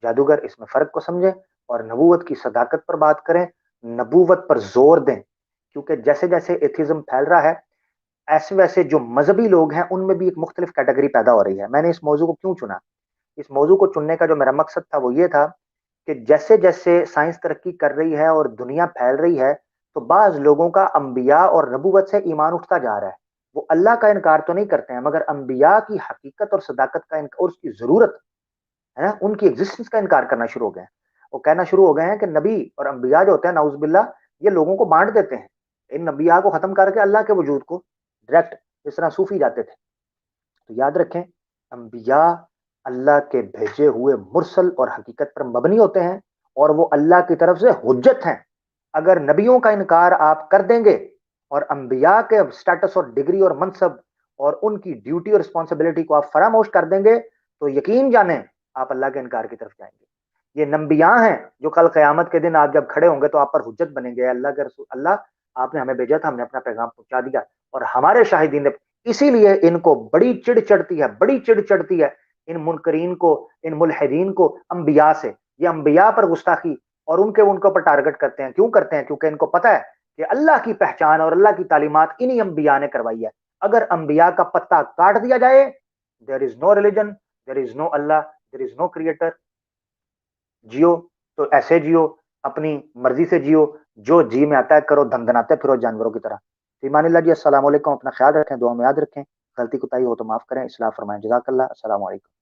جادوگر, اس میں فرق کو سمجھیں اور نبوت کی صداقت پر بات کریں, نبوت پر زور دیں. کیونکہ جیسے جیسے ایتھزم پھیل رہا ہے ایسے ویسے جو مذہبی لوگ ہیں ان میں بھی ایک مختلف کیٹیگری پیدا ہو رہی ہے. میں نے اس موضوع کو کیوں چنا؟ اس موضوع کو چننے کا جو میرا مقصد تھا وہ یہ تھا کہ جیسے جیسے سائنس ترقی کر رہی ہے اور دنیا پھیل رہی ہے تو بعض لوگوں کا انبیاء اور نبوت سے ایمان اٹھتا جا رہا ہے. وہ اللہ کا انکار تو نہیں کرتے ہیں مگر انبیاء کی حقیقت اور صداقت کا انکار اور اس کی ضرورت ہے نا, ان کی ایگزسٹنس کا انکار کرنا شروع ہو گئے ہیں. وہ کہنا شروع ہو گئے ہیں کہ نبی اور انبیاء جو ہوتے ہیں نعوذ باللہ یہ لوگوں کو بانٹ دیتے ہیں. ان انبیاء کو ختم کر کے اللہ کے وجود کو ڈائریکٹ, جس طرح صوفی جاتے تھے. تو یاد رکھیں انبیاء اللہ کے بھیجے ہوئے مرسل اور حقیقت پر مبنی ہوتے ہیں اور وہ اللہ کی طرف سے حجت ہیں. اگر نبیوں کا انکار آپ کر دیں گے اور انبیاء کے سٹیٹس اور ڈگری اور منصب اور ان کی ڈیوٹی اور رسپانسبلٹی کو آپ فراموش کر دیں گے تو یقین جانیں آپ اللہ کے انکار کی طرف جائیں گے. یہ نبیاء ہیں جو کل قیامت کے دن آپ جب کھڑے ہوں گے تو آپ پر حجت بنیں گے. اللہ کے رسول, اللہ آپ نے ہمیں بھیجا تھا, ہم نے اپنا پیغام پہنچا دیا اور ہمارے شاہدین نے. اسی لیے ان کو بڑی چڑ چڑھتی ہے, بڑی چڑ چڑھتی ہے ان منکرین کو, ان ملحدین کو انبیاء سے. یہ انبیاء پر گستاخی اور ان کے اوپر ٹارگٹ کرتے ہیں. کیوں کرتے ہیں؟ کیونکہ ان کو پتا ہے کہ اللہ کی پہچان اور اللہ کی تعلیمات انہی انبیاء نے کروائی ہے. اگر انبیاء کا پتہ کاٹ دیا جائے, there is no religion, there is no Allah, there is no creator. Jio تو ایسے جیو, اپنی مرضی سے جیو, جو جی میں آتا ہے کرو, دھن دھناتے پھرو جانوروں کی طرح. ایمان اللہ جی, السلام علیکم. اپنا خیال رکھیں, دعا میں یاد رکھیں. غلطی کوتاہی ہو تو معاف کریں, اصلاح فرمائیں. جزاک اللہ. السلام علیکم.